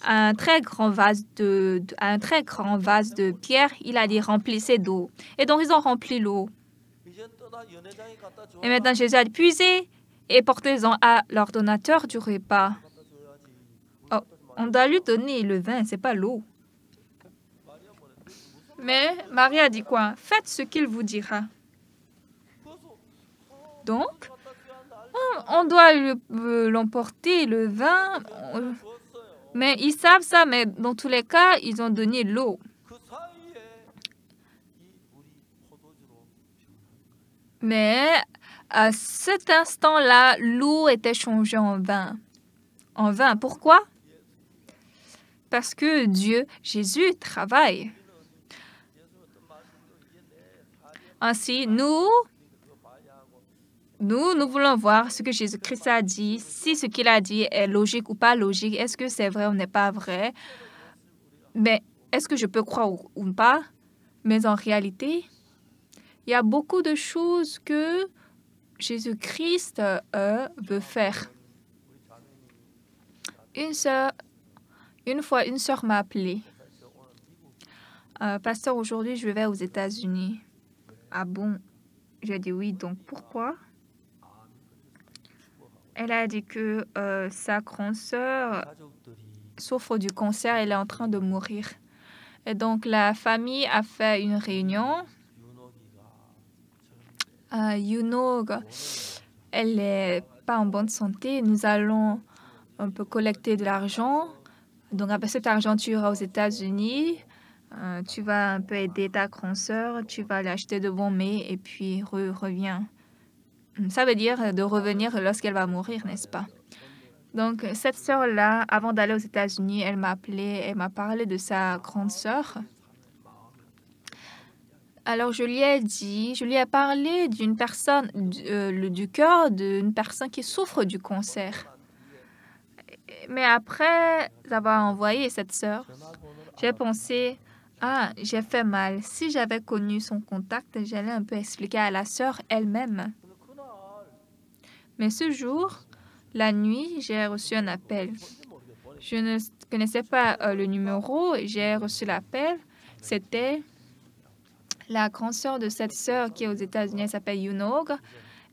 un très grand vase de pierre, il a dit, remplissez d'eau. Et donc, ils ont rempli l'eau. Et maintenant, Jésus a dit, puisez et portez-en à l'ordonnateur du repas. Oh, on doit lui donner le vin, c'est pas l'eau. Mais Marie a dit quoi? Faites ce qu'il vous dira. Donc, on doit l'emporter, le vin. Mais ils savent ça, mais dans tous les cas, ils ont donné l'eau. Mais à cet instant-là, l'eau était changée en vin. En vin, pourquoi? Parce que Dieu, Jésus, travaille. Ainsi, nous voulons voir ce que Jésus-Christ a dit, si ce qu'il a dit est logique ou pas logique, est-ce que c'est vrai ou n'est pas vrai, mais est-ce que je peux croire ou pas? Mais en réalité, il y a beaucoup de choses que Jésus-Christ veut faire. Une fois, une sœur m'a appelée. Pasteur, aujourd'hui, je vais aux États-Unis. Ah bon? J'ai dit oui, donc pourquoi? Elle a dit que sa grande sœur souffre du cancer, elle est en train de mourir. Et donc, la famille a fait une réunion. Yunog, elle n'est pas en bonne santé. Nous allons un peu collecter de l'argent. Donc, avec cet argent, tu iras aux États-Unis. Tu vas un peu aider ta grande sœur. Tu vas lui acheter de bons mets et puis reviens. Ça veut dire de revenir lorsqu'elle va mourir, n'est-ce pas? Donc, cette sœur-là, avant d'aller aux États-Unis, elle m'a appelé, elle m'a parlé de sa grande sœur. Alors, je lui ai parlé d'une personne, du cœur d'une personne qui souffre du cancer. Mais après avoir envoyé cette sœur, j'ai pensé, j'ai fait mal. Si j'avais connu son contact, j'allais un peu expliquer à la sœur elle-même. Mais ce jour, la nuit, j'ai reçu un appel. Je ne connaissais pas le numéro, j'ai reçu l'appel. C'était la grande sœur de cette sœur qui est aux États-Unis, elle s'appelle Yunog.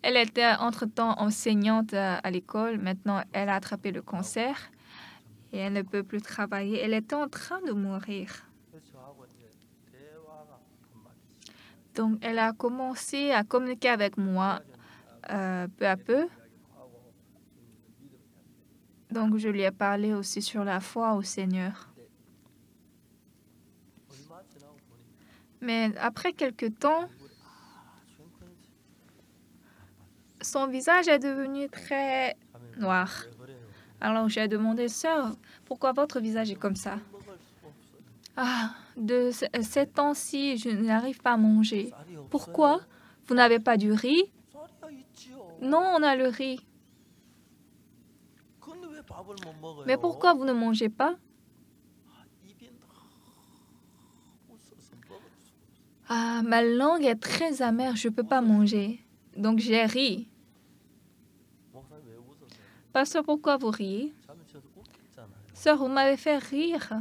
Elle était entre-temps enseignante à l'école. Maintenant, elle a attrapé le cancer et elle ne peut plus travailler. Elle était en train de mourir. Donc, elle a commencé à communiquer avec moi peu à peu. Donc, je lui ai parlé aussi sur la foi au Seigneur. Mais après quelque temps, son visage est devenu très noir. Alors, j'ai demandé, sœur, pourquoi votre visage est comme ça? Ces temps-ci, je n'arrive pas à manger. Pourquoi? Vous n'avez pas du riz? Non, on a le riz. Mais pourquoi vous ne mangez pas? Ma langue est très amère, je ne peux pas manger. Donc j'ai ri. Pasteur, pourquoi vous riez? Sœur, vous m'avez fait rire.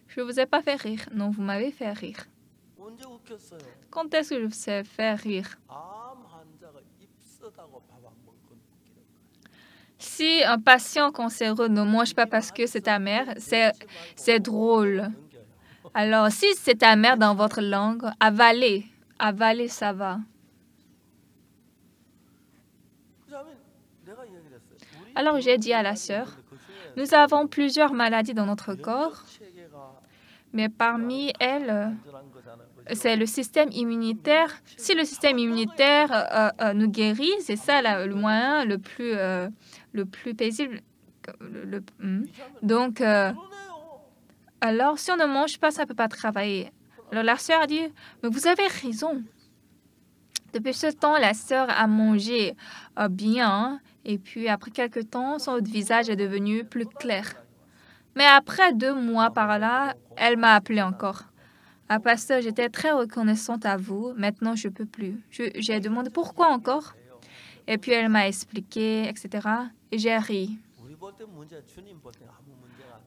Je ne vous ai pas fait rire. Non, vous m'avez fait rire. Quand est-ce que je vous ai fait rire? Si un patient cancéreux ne mange pas parce que c'est amer, c'est drôle. Alors, si c'est amer dans votre langue, avalez. Avalez, ça va. Alors, j'ai dit à la sœur, nous avons plusieurs maladies dans notre corps, mais parmi elles, c'est le système immunitaire. Si le système immunitaire nous guérit, c'est ça le moyen le plus paisible. Donc, alors, si on ne mange pas, ça ne peut pas travailler. Alors, la sœur a dit, mais vous avez raison. Depuis ce temps, la sœur a mangé bien, et puis après quelques temps, son visage est devenu plus clair. Mais après 2 mois par là, elle m'a appelé encore. Pasteur, j'étais très reconnaissante à vous. Maintenant, je ne peux plus. J'ai demandé pourquoi encore. Et puis, elle m'a expliqué, etc. Et j'ai ri.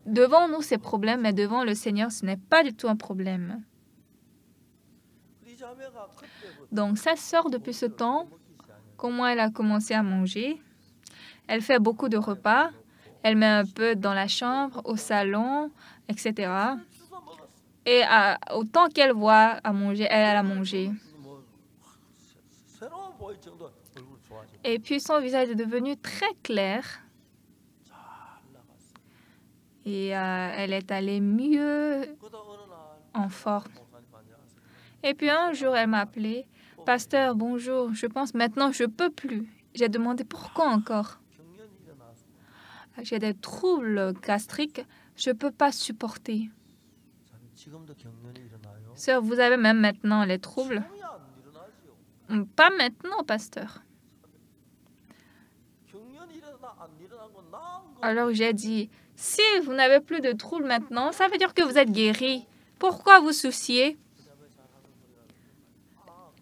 Devant nous, c'est problème, mais devant le Seigneur, ce n'est pas du tout un problème. Donc, sa sœur, depuis ce temps, comment elle a commencé à manger? Elle fait beaucoup de repas. Elle met un peu dans la chambre, au salon, etc. Et autant qu'elle voit à manger, elle a mangé. Et puis son visage est devenu très clair. Et elle est allée mieux en forme. Et puis un jour, elle m'a appelé. Pasteur, bonjour, je pense maintenant je ne peux plus. J'ai demandé pourquoi encore. J'ai des troubles gastriques, je ne peux pas supporter. Sœur, vous avez même maintenant les troubles? Pas maintenant, pasteur. Alors j'ai dit, si vous n'avez plus de troubles maintenant, ça veut dire que vous êtes guéri. Pourquoi vous souciez?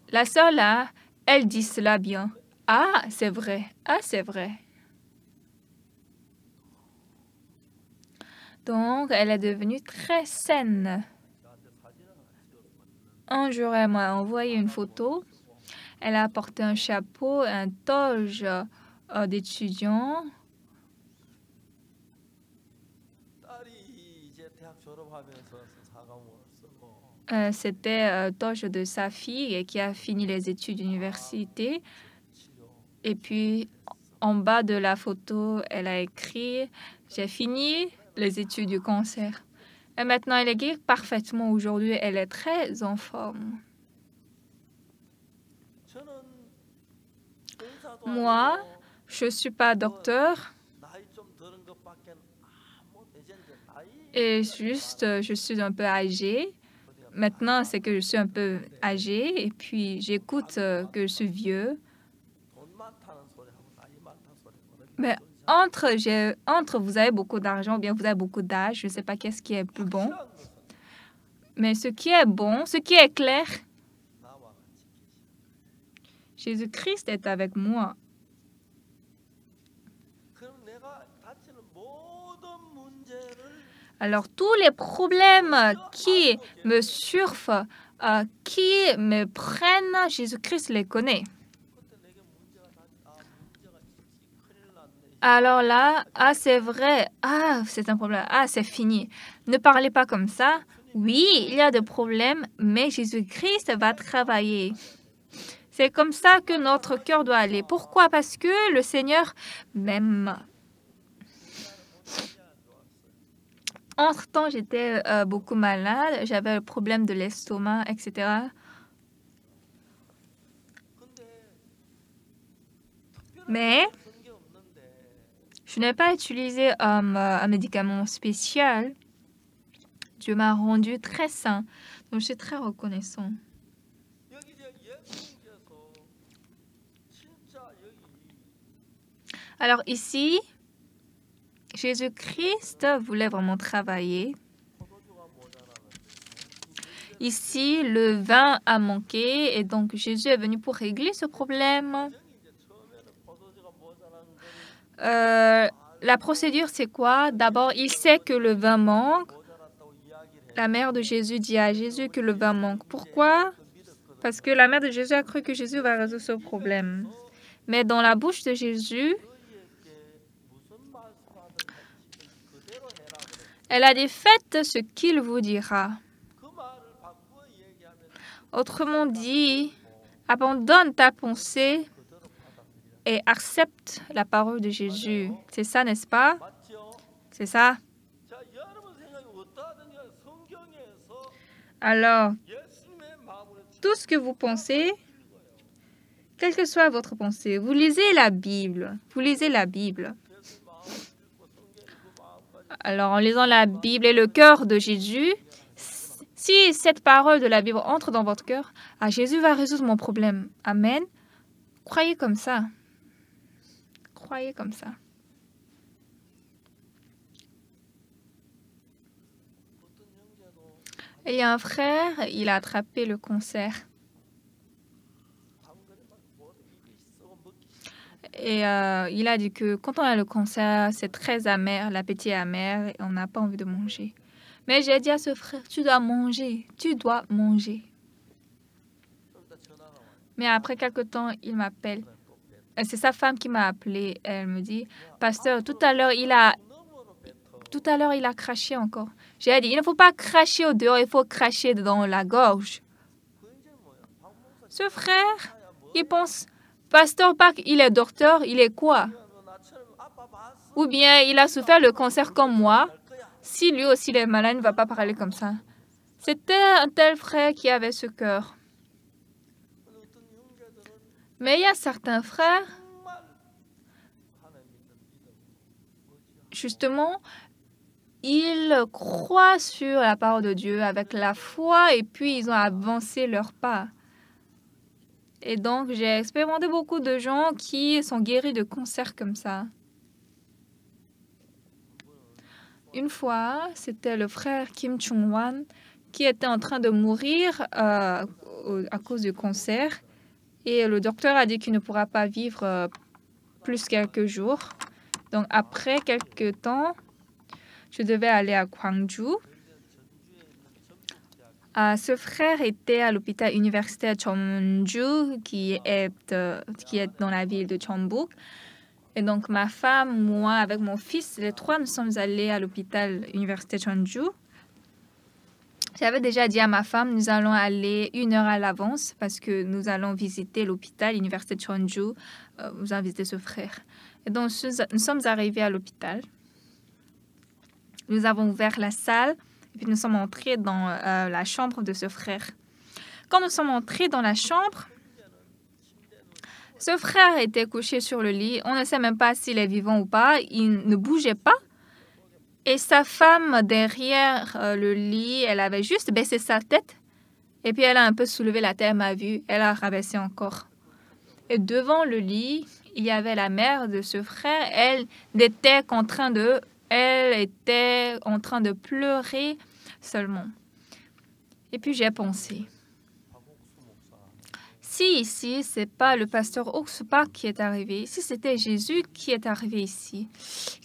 La sœur là, elle dit cela bien. Ah, c'est vrai. Ah, c'est vrai. Donc, elle est devenue très saine. Un jour, elle m'a envoyé une photo. Elle a porté un chapeau, un toge d'étudiant. C'était toge de sa fille qui a fini les études d'université. Et puis, en bas de la photo, elle a écrit « J'ai fini les études du cancer ». Et maintenant, elle est guérie parfaitement. Aujourd'hui, elle est très en forme. Moi, je ne suis pas docteur. Et juste, je suis un peu âgée. Maintenant, c'est que je suis un peu âgée. Et puis, j'écoute que je suis vieux. Mais entre vous avez beaucoup d'argent ou bien vous avez beaucoup d'âge, je ne sais pas qu'est-ce qui est plus bon. Mais ce qui est bon, ce qui est clair, Jésus-Christ est avec moi. Alors, tous les problèmes qui me surfent, qui me prennent, Jésus-Christ les connaît. Alors là, c'est vrai, c'est un problème, c'est fini. Ne parlez pas comme ça. Oui, il y a des problèmes, mais Jésus-Christ va travailler. C'est comme ça que notre cœur doit aller. Pourquoi? Parce que le Seigneur m'aime. Entre-temps, j'étais beaucoup malade. J'avais le problème de l'estomac, etc. Mais je n'ai pas utilisé un médicament spécial. Dieu m'a rendu très sain. Donc, je suis très reconnaissant. Alors ici, Jésus-Christ voulait vraiment travailler. Ici, le vin a manqué et donc Jésus est venu pour régler ce problème. La procédure, c'est quoi? D'abord, il sait que le vin manque. La mère de Jésus dit à Jésus que le vin manque. Pourquoi? Parce que la mère de Jésus a cru que Jésus va résoudre ce problème. Mais dans la bouche de Jésus, elle a dit, faites ce qu'il vous dira. Autrement dit, abandonne ta pensée et accepte la parole de Jésus. C'est ça, n'est-ce pas? C'est ça. Alors, tout ce que vous pensez, quelle que soit votre pensée, vous lisez la Bible. Vous lisez la Bible. Alors, en lisant la Bible et le cœur de Jésus, si cette parole de la Bible entre dans votre cœur, Jésus va résoudre mon problème. Amen. Croyez comme ça. Croyez comme ça. Il y a un frère, il a attrapé le cancer. Et il a dit que quand on a le cancer, c'est très amer, l'appétit est amer et on n'a pas envie de manger. Mais j'ai dit à ce frère, tu dois manger, tu dois manger. Mais après quelque temps, il m'appelle. C'est sa femme qui m'a appelé. Elle me dit, pasteur, tout à l'heure, il a craché encore. J'ai dit, il ne faut pas cracher au dehors, il faut cracher dans la gorge. Ce frère, il pense, pasteur Park, il est docteur, il est quoi? Ou bien il a souffert le cancer comme moi. Si lui aussi il est malade, il ne va pas parler comme ça. C'était un tel frère qui avait ce cœur. Mais il y a certains frères, justement, ils croient sur la parole de Dieu avec la foi et puis ils ont avancé leur pas. Et donc, j'ai expérimenté beaucoup de gens qui sont guéris de cancer comme ça. Une fois, c'était le frère Kim Chung-wan qui était en train de mourir à cause du cancer. Et le docteur a dit qu'il ne pourra pas vivre plus quelques jours. Donc, après quelques temps, je devais aller à Gwangju. Ce frère était à l'hôpital universitaire Jeonju, qui est dans la ville de Jeonbuk. Et donc, ma femme, moi, avec mon fils, les trois, nous sommes allés à l'hôpital universitaire Jeonju. J'avais déjà dit à ma femme, nous allons aller 1 heure à l'avance parce que nous allons visiter l'hôpital universitaire Jeonju. Nous allons visiter ce frère. Et donc, nous sommes arrivés à l'hôpital. Nous avons ouvert la salle et puis nous sommes entrés dans la chambre de ce frère. Quand nous sommes entrés dans la chambre, ce frère était couché sur le lit. On ne sait même pas s'il est vivant ou pas. Il ne bougeait pas. Et sa femme, derrière le lit, elle avait juste baissé sa tête. Et puis, elle a un peu soulevé la tête, elle m'a vu. Elle a rabaissé encore. Et devant le lit, il y avait la mère de ce frère. Elle était en train de pleurer seulement. Et puis, j'ai pensé, si ici, ce n'est pas le pasteur Oxupak qui est arrivé, si c'était Jésus qui est arrivé ici,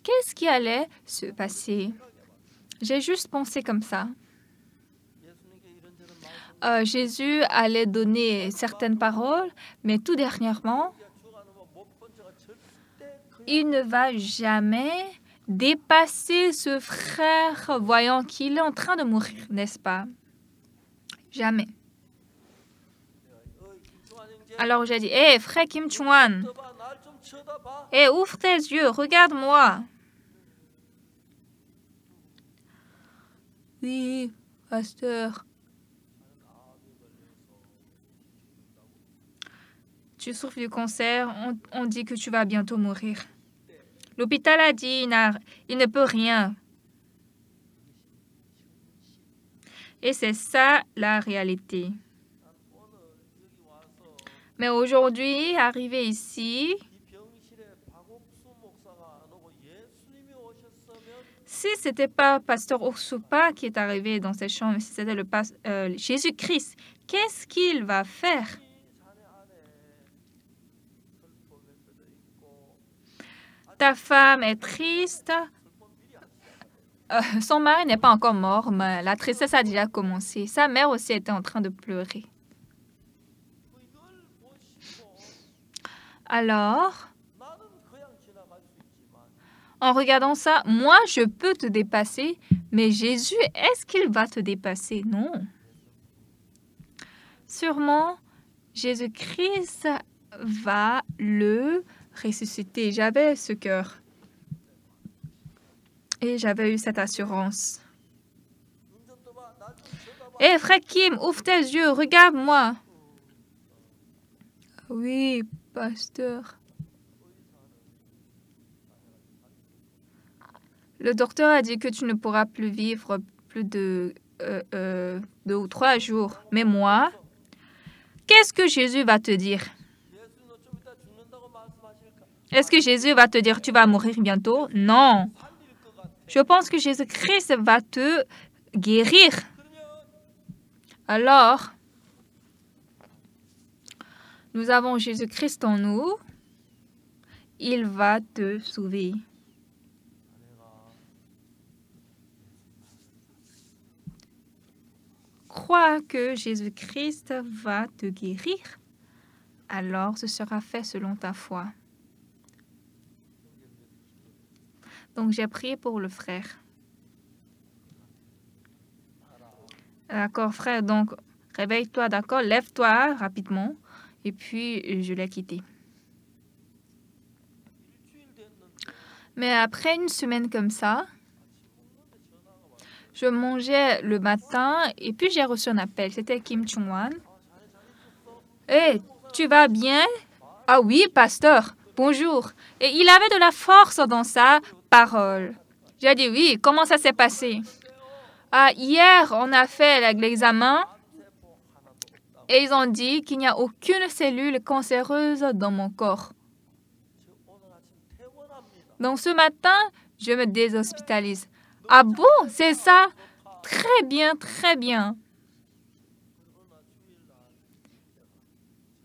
qu'est-ce qui allait se passer? J'ai juste pensé comme ça. Jésus allait donner certaines paroles, mais tout dernièrement, il ne va jamais dépasser ce frère voyant qu'il est en train de mourir, n'est-ce pas? Jamais. Alors j'ai dit, hé, frère Kim Chung-wan, hé, ouvre tes yeux, regarde-moi. Oui, pasteur. Tu souffres du cancer, on dit que tu vas bientôt mourir. L'hôpital a dit, il ne peut rien. Et c'est ça la réalité. Mais aujourd'hui, arrivé ici, si ce n'était pas Pasteur Ursupa qui est arrivé dans cette chambre, si c'était Jésus-Christ, qu'est-ce qu'il va faire? Ta femme est triste. Son mari n'est pas encore mort, mais la tristesse a déjà commencé. Sa mère aussi était en train de pleurer. Alors, en regardant ça, moi, je peux te dépasser, mais Jésus, est-ce qu'il va te dépasser? Non. Sûrement, Jésus-Christ va le ressusciter. J'avais ce cœur. Et j'avais eu cette assurance. Hé, frère Kim, ouvre tes yeux, regarde-moi. Oui, pasteur. Le docteur a dit que tu ne pourras plus vivre plus de 2 ou 3 jours. Mais moi, qu'est-ce que Jésus va te dire? Est-ce que Jésus va te dire tu vas mourir bientôt? Non. Je pense que Jésus-Christ va te guérir. Alors, nous avons Jésus-Christ en nous. Il va te sauver. Crois que Jésus-Christ va te guérir. Alors, ce sera fait selon ta foi. Donc, j'ai prié pour le frère. D'accord, frère. Donc, réveille-toi, d'accord? Lève-toi rapidement. Et puis, je l'ai quitté. Mais après une semaine comme ça, je mangeais le matin et puis j'ai reçu un appel. C'était Kim Chung-wan. Hé, tu vas bien? Ah oui, pasteur. Bonjour. Et il avait de la force dans sa parole. J'ai dit oui. Comment ça s'est passé? Hier, on a fait l'examen et ils ont dit qu'il n'y a aucune cellule cancéreuse dans mon corps. Donc ce matin, je me déshospitalise. Ah bon, c'est ça? Très bien, très bien.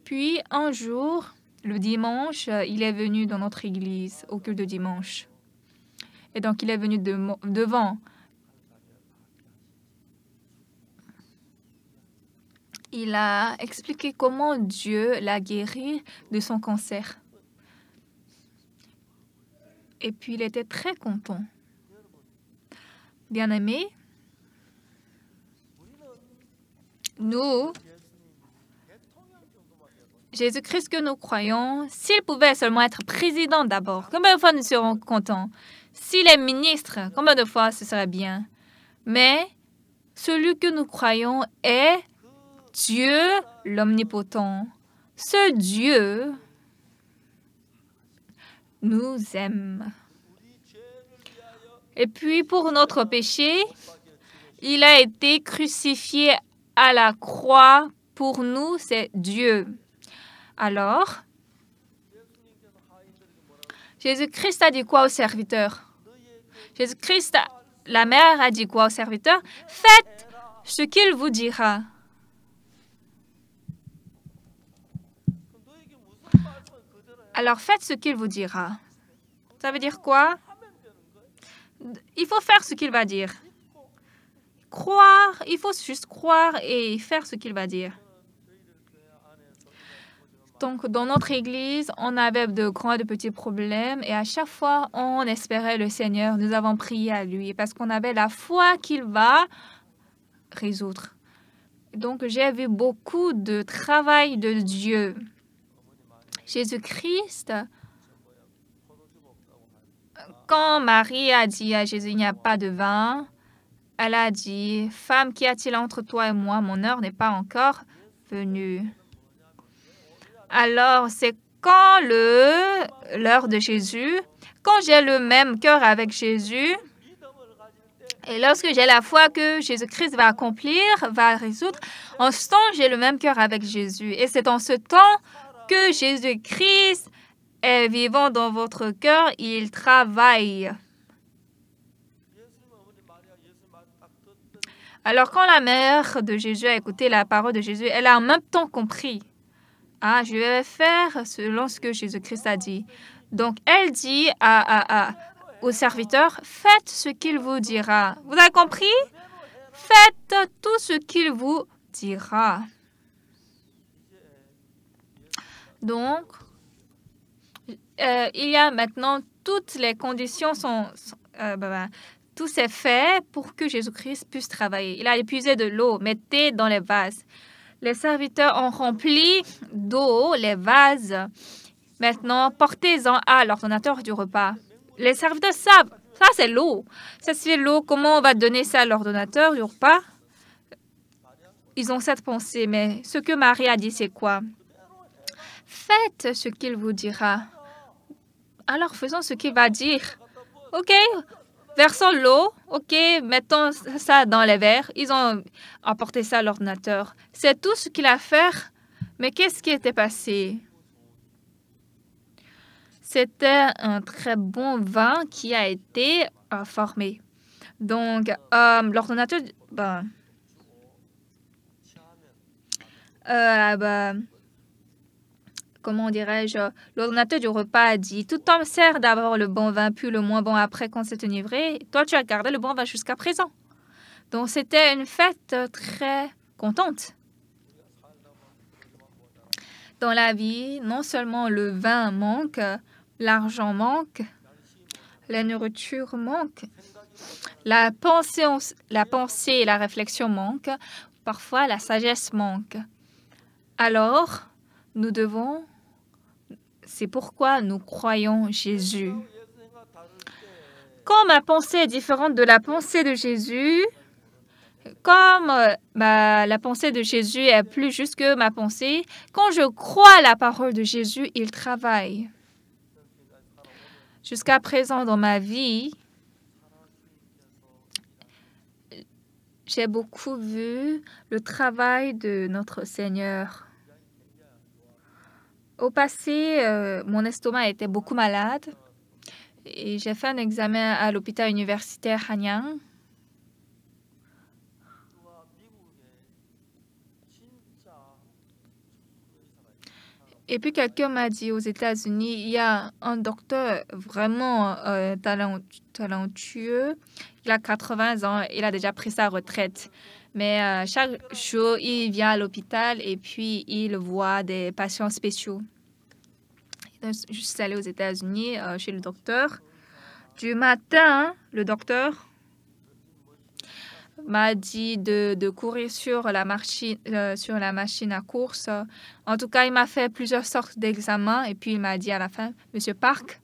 Puis un jour, le dimanche, il est venu dans notre église au culte de dimanche. Et donc il est venu devant. Il a expliqué comment Dieu l'a guéri de son cancer. Et puis il était très content. Bien-aimés, nous, Jésus-Christ que nous croyons, s'il pouvait seulement être président d'abord, combien de fois nous serons contents? S'il est ministre, combien de fois ce serait bien? Mais celui que nous croyons est Dieu l'omnipotent. Ce Dieu nous aime. Et puis pour notre péché, il a été crucifié à la croix. Pour nous, c'est Dieu. Alors, Jésus-Christ a dit quoi au serviteur? Jésus-Christ, la mère a dit quoi au serviteur? Faites ce qu'il vous dira. Alors, faites ce qu'il vous dira. Ça veut dire quoi? Il faut faire ce qu'il va dire. Croire, il faut juste croire et faire ce qu'il va dire. Donc, dans notre église, on avait de grands et de petits problèmes et à chaque fois, on espérait le Seigneur. Nous avons prié à lui parce qu'on avait la foi qu'il va résoudre. Donc, j'ai vu beaucoup de travail de Dieu. Jésus-Christ, quand Marie a dit à Jésus, il n'y a pas de vin, elle a dit, « Femme, qu'y a-t-il entre toi et moi? Mon heure n'est pas encore venue. » Alors, c'est quand l'heure de Jésus, quand j'ai le même cœur avec Jésus, Et lorsque j'ai la foi que Jésus-Christ va accomplir, va résoudre, en ce temps, j'ai le même cœur avec Jésus. Et c'est en ce temps que Jésus-Christ est vivant dans votre cœur, il travaille. Alors, quand la mère de Jésus a écouté la parole de Jésus, elle a en même temps compris. Ah, je vais faire selon ce que Jésus-Christ a dit. Donc, elle dit au serviteur, faites ce qu'il vous dira. Vous avez compris? Faites tout ce qu'il vous dira. Donc, il y a maintenant toutes les conditions tout s'est fait pour que Jésus-Christ puisse travailler. Il a épuisé de l'eau, mettez dans les vases. Les serviteurs ont rempli d'eau les vases. Maintenant, portez-en à l'ordonnateur du repas. Les serviteurs savent, ça c'est l'eau. Ça c'est l'eau, comment on va donner ça à l'ordonnateur du repas? Ils ont cette pensée, mais ce que Marie a dit, c'est quoi? Faites ce qu'il vous dira. Alors faisons ce qu'il va dire. OK, versons l'eau. OK, mettons ça dans les verres. Ils ont apporté ça à l'ordinateur. C'est tout ce qu'il a fait. Mais qu'est-ce qui était passé? C'était un très bon vin qui a été formé. Donc, l'ordonnateur... comment dirais-je, l'ordonnateur du repas a dit, tout homme sert d'abord le bon vin, puis le moins bon après qu'on s'est enivré. Toi, tu as gardé le bon vin jusqu'à présent. Donc, c'était une fête très contente. Dans la vie, non seulement le vin manque, l'argent manque, la nourriture manque, la pensée et la réflexion manquent, parfois la sagesse manque. Alors, nous devons... C'est pourquoi nous croyons Jésus. Quand ma pensée est différente de la pensée de Jésus, comme la pensée de Jésus est plus juste que ma pensée, quand je crois à la parole de Jésus, il travaille. Jusqu'à présent dans ma vie, j'ai beaucoup vu le travail de notre Seigneur. Au passé, mon estomac était beaucoup malade et j'ai fait un examen à l'hôpital universitaire Hanyang. Et puis quelqu'un m'a dit aux États-Unis, il y a un docteur vraiment talentueux, il a 80 ans, il a déjà pris sa retraite. Mais chaque jour, il vient à l'hôpital et puis il voit des patients spéciaux. Je suis allée aux États-Unis chez le docteur. Du matin, le docteur m'a dit de courir sur la machine à course. En tout cas, il m'a fait plusieurs sortes d'examens et puis il m'a dit à la fin, « Monsieur Park,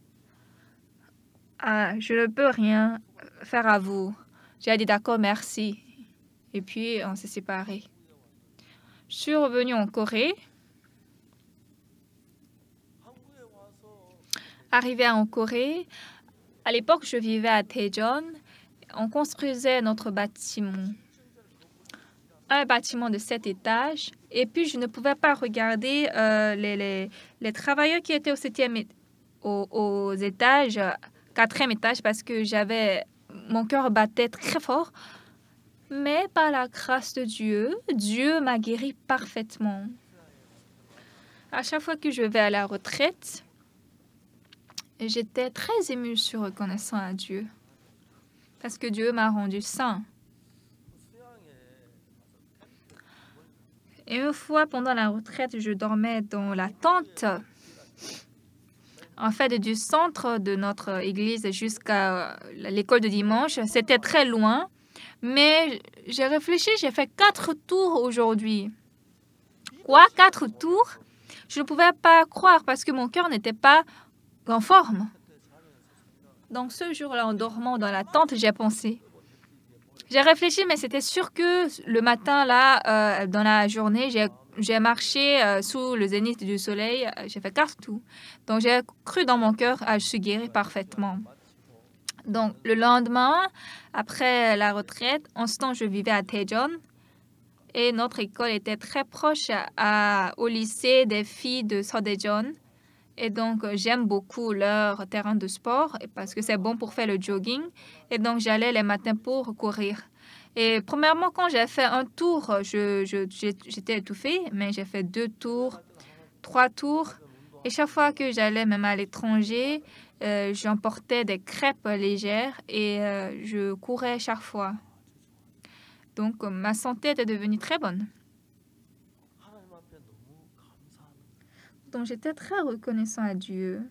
je ne peux rien faire à vous. » J'ai dit, « D'accord, merci. » Et puis, on s'est séparés. Je suis revenue en Corée. Arrivée en Corée, à l'époque, je vivais à Daejeon. On construisait notre bâtiment. Un bâtiment de 7 étages. Et puis, je ne pouvais pas regarder les travailleurs qui étaient aux étages, 4e étage, parce que mon cœur battait très fort. Mais par la grâce de Dieu, Dieu m'a guéri parfaitement. À chaque fois que je vais à la retraite, j'étais très émue, je suis reconnaissant à Dieu. Parce que Dieu m'a rendu saint. Et une fois, pendant la retraite, je dormais dans la tente. En fait, du centre de notre église jusqu'à l'école de dimanche, c'était très loin. Mais j'ai réfléchi, j'ai fait 4 tours aujourd'hui. Quoi? 4 tours? Je ne pouvais pas croire parce que mon cœur n'était pas en forme. Donc ce jour-là, en dormant dans la tente, j'ai pensé. J'ai réfléchi, mais c'était sûr que le matin, là, dans la journée, j'ai marché sous le zénith du soleil. J'ai fait 4 tours. Donc j'ai cru dans mon cœur, je suis guérie parfaitement. Donc, le lendemain, après la retraite, en ce temps, je vivais à Daejeon et notre école était très proche au lycée des filles de Daejeon. Et donc, j'aime beaucoup leur terrain de sport parce que c'est bon pour faire le jogging. Et donc, j'allais les matins pour courir. Et premièrement, quand j'ai fait un tour, j'étais étouffée, mais j'ai fait 2 tours, 3 tours. Et chaque fois que j'allais, même à l'étranger, j'emportais des crêpes légères et je courais chaque fois. Donc, ma santé était devenue très bonne. Donc, j'étais très reconnaissant à Dieu.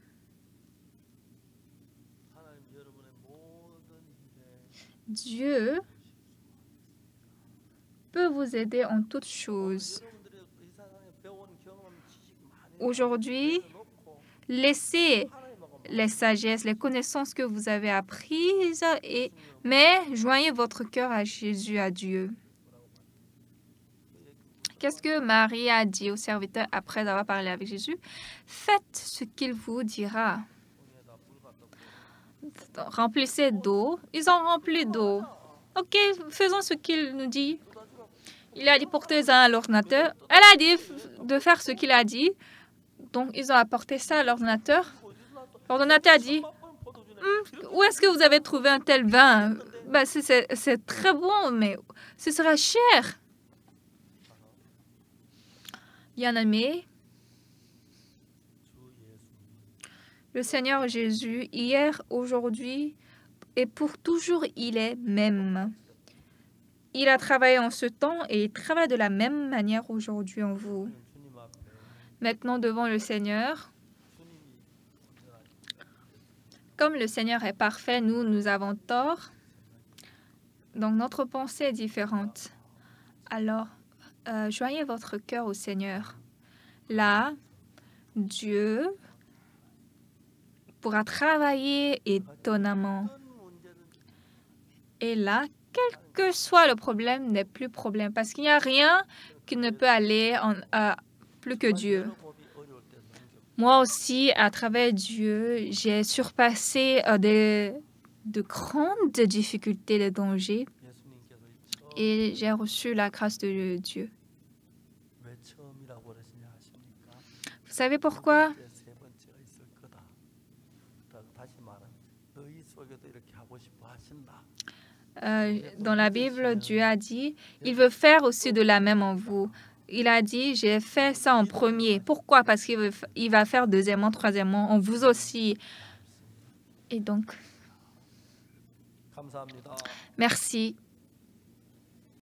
Dieu peut vous aider en toutes choses. Aujourd'hui, laissez les sagesses, les connaissances que vous avez apprises, mais joignez votre cœur à Jésus, à Dieu. Qu'est-ce que Marie a dit aux serviteurs après avoir parlé avec Jésus? Faites ce qu'il vous dira. Remplissez d'eau. Ils ont rempli d'eau. OK, faisons ce qu'il nous dit. Il a dit portez-en à l'ordinateur. Elle a dit de faire ce qu'il a dit. Donc, ils ont apporté ça à l'ordinateur. L'ordinateur a dit où est-ce que vous avez trouvé un tel vin? C'est très bon, mais ce sera cher. Bien-aimé, le Seigneur Jésus, hier, aujourd'hui et pour toujours, il est même. Il a travaillé en ce temps et il travaille de la même manière aujourd'hui en vous. Maintenant, devant le Seigneur, comme le Seigneur est parfait, nous avons tort. Donc, notre pensée est différente. Alors, joignez votre cœur au Seigneur. Là, Dieu pourra travailler étonnamment. Et là, quel que soit le problème, n'est plus problème. Parce qu'il n'y a rien qui ne peut aller plus que Dieu. Moi aussi, à travers Dieu, j'ai surpassé de grandes difficultés, de dangers. Et j'ai reçu la grâce de Dieu. Vous savez pourquoi? Dans la Bible, Dieu a dit, il veut faire aussi de la même en vous. Il a dit, j'ai fait ça en premier. Pourquoi? Parce qu'il va faire deuxièmement, troisièmement, en vous aussi. Et donc, merci.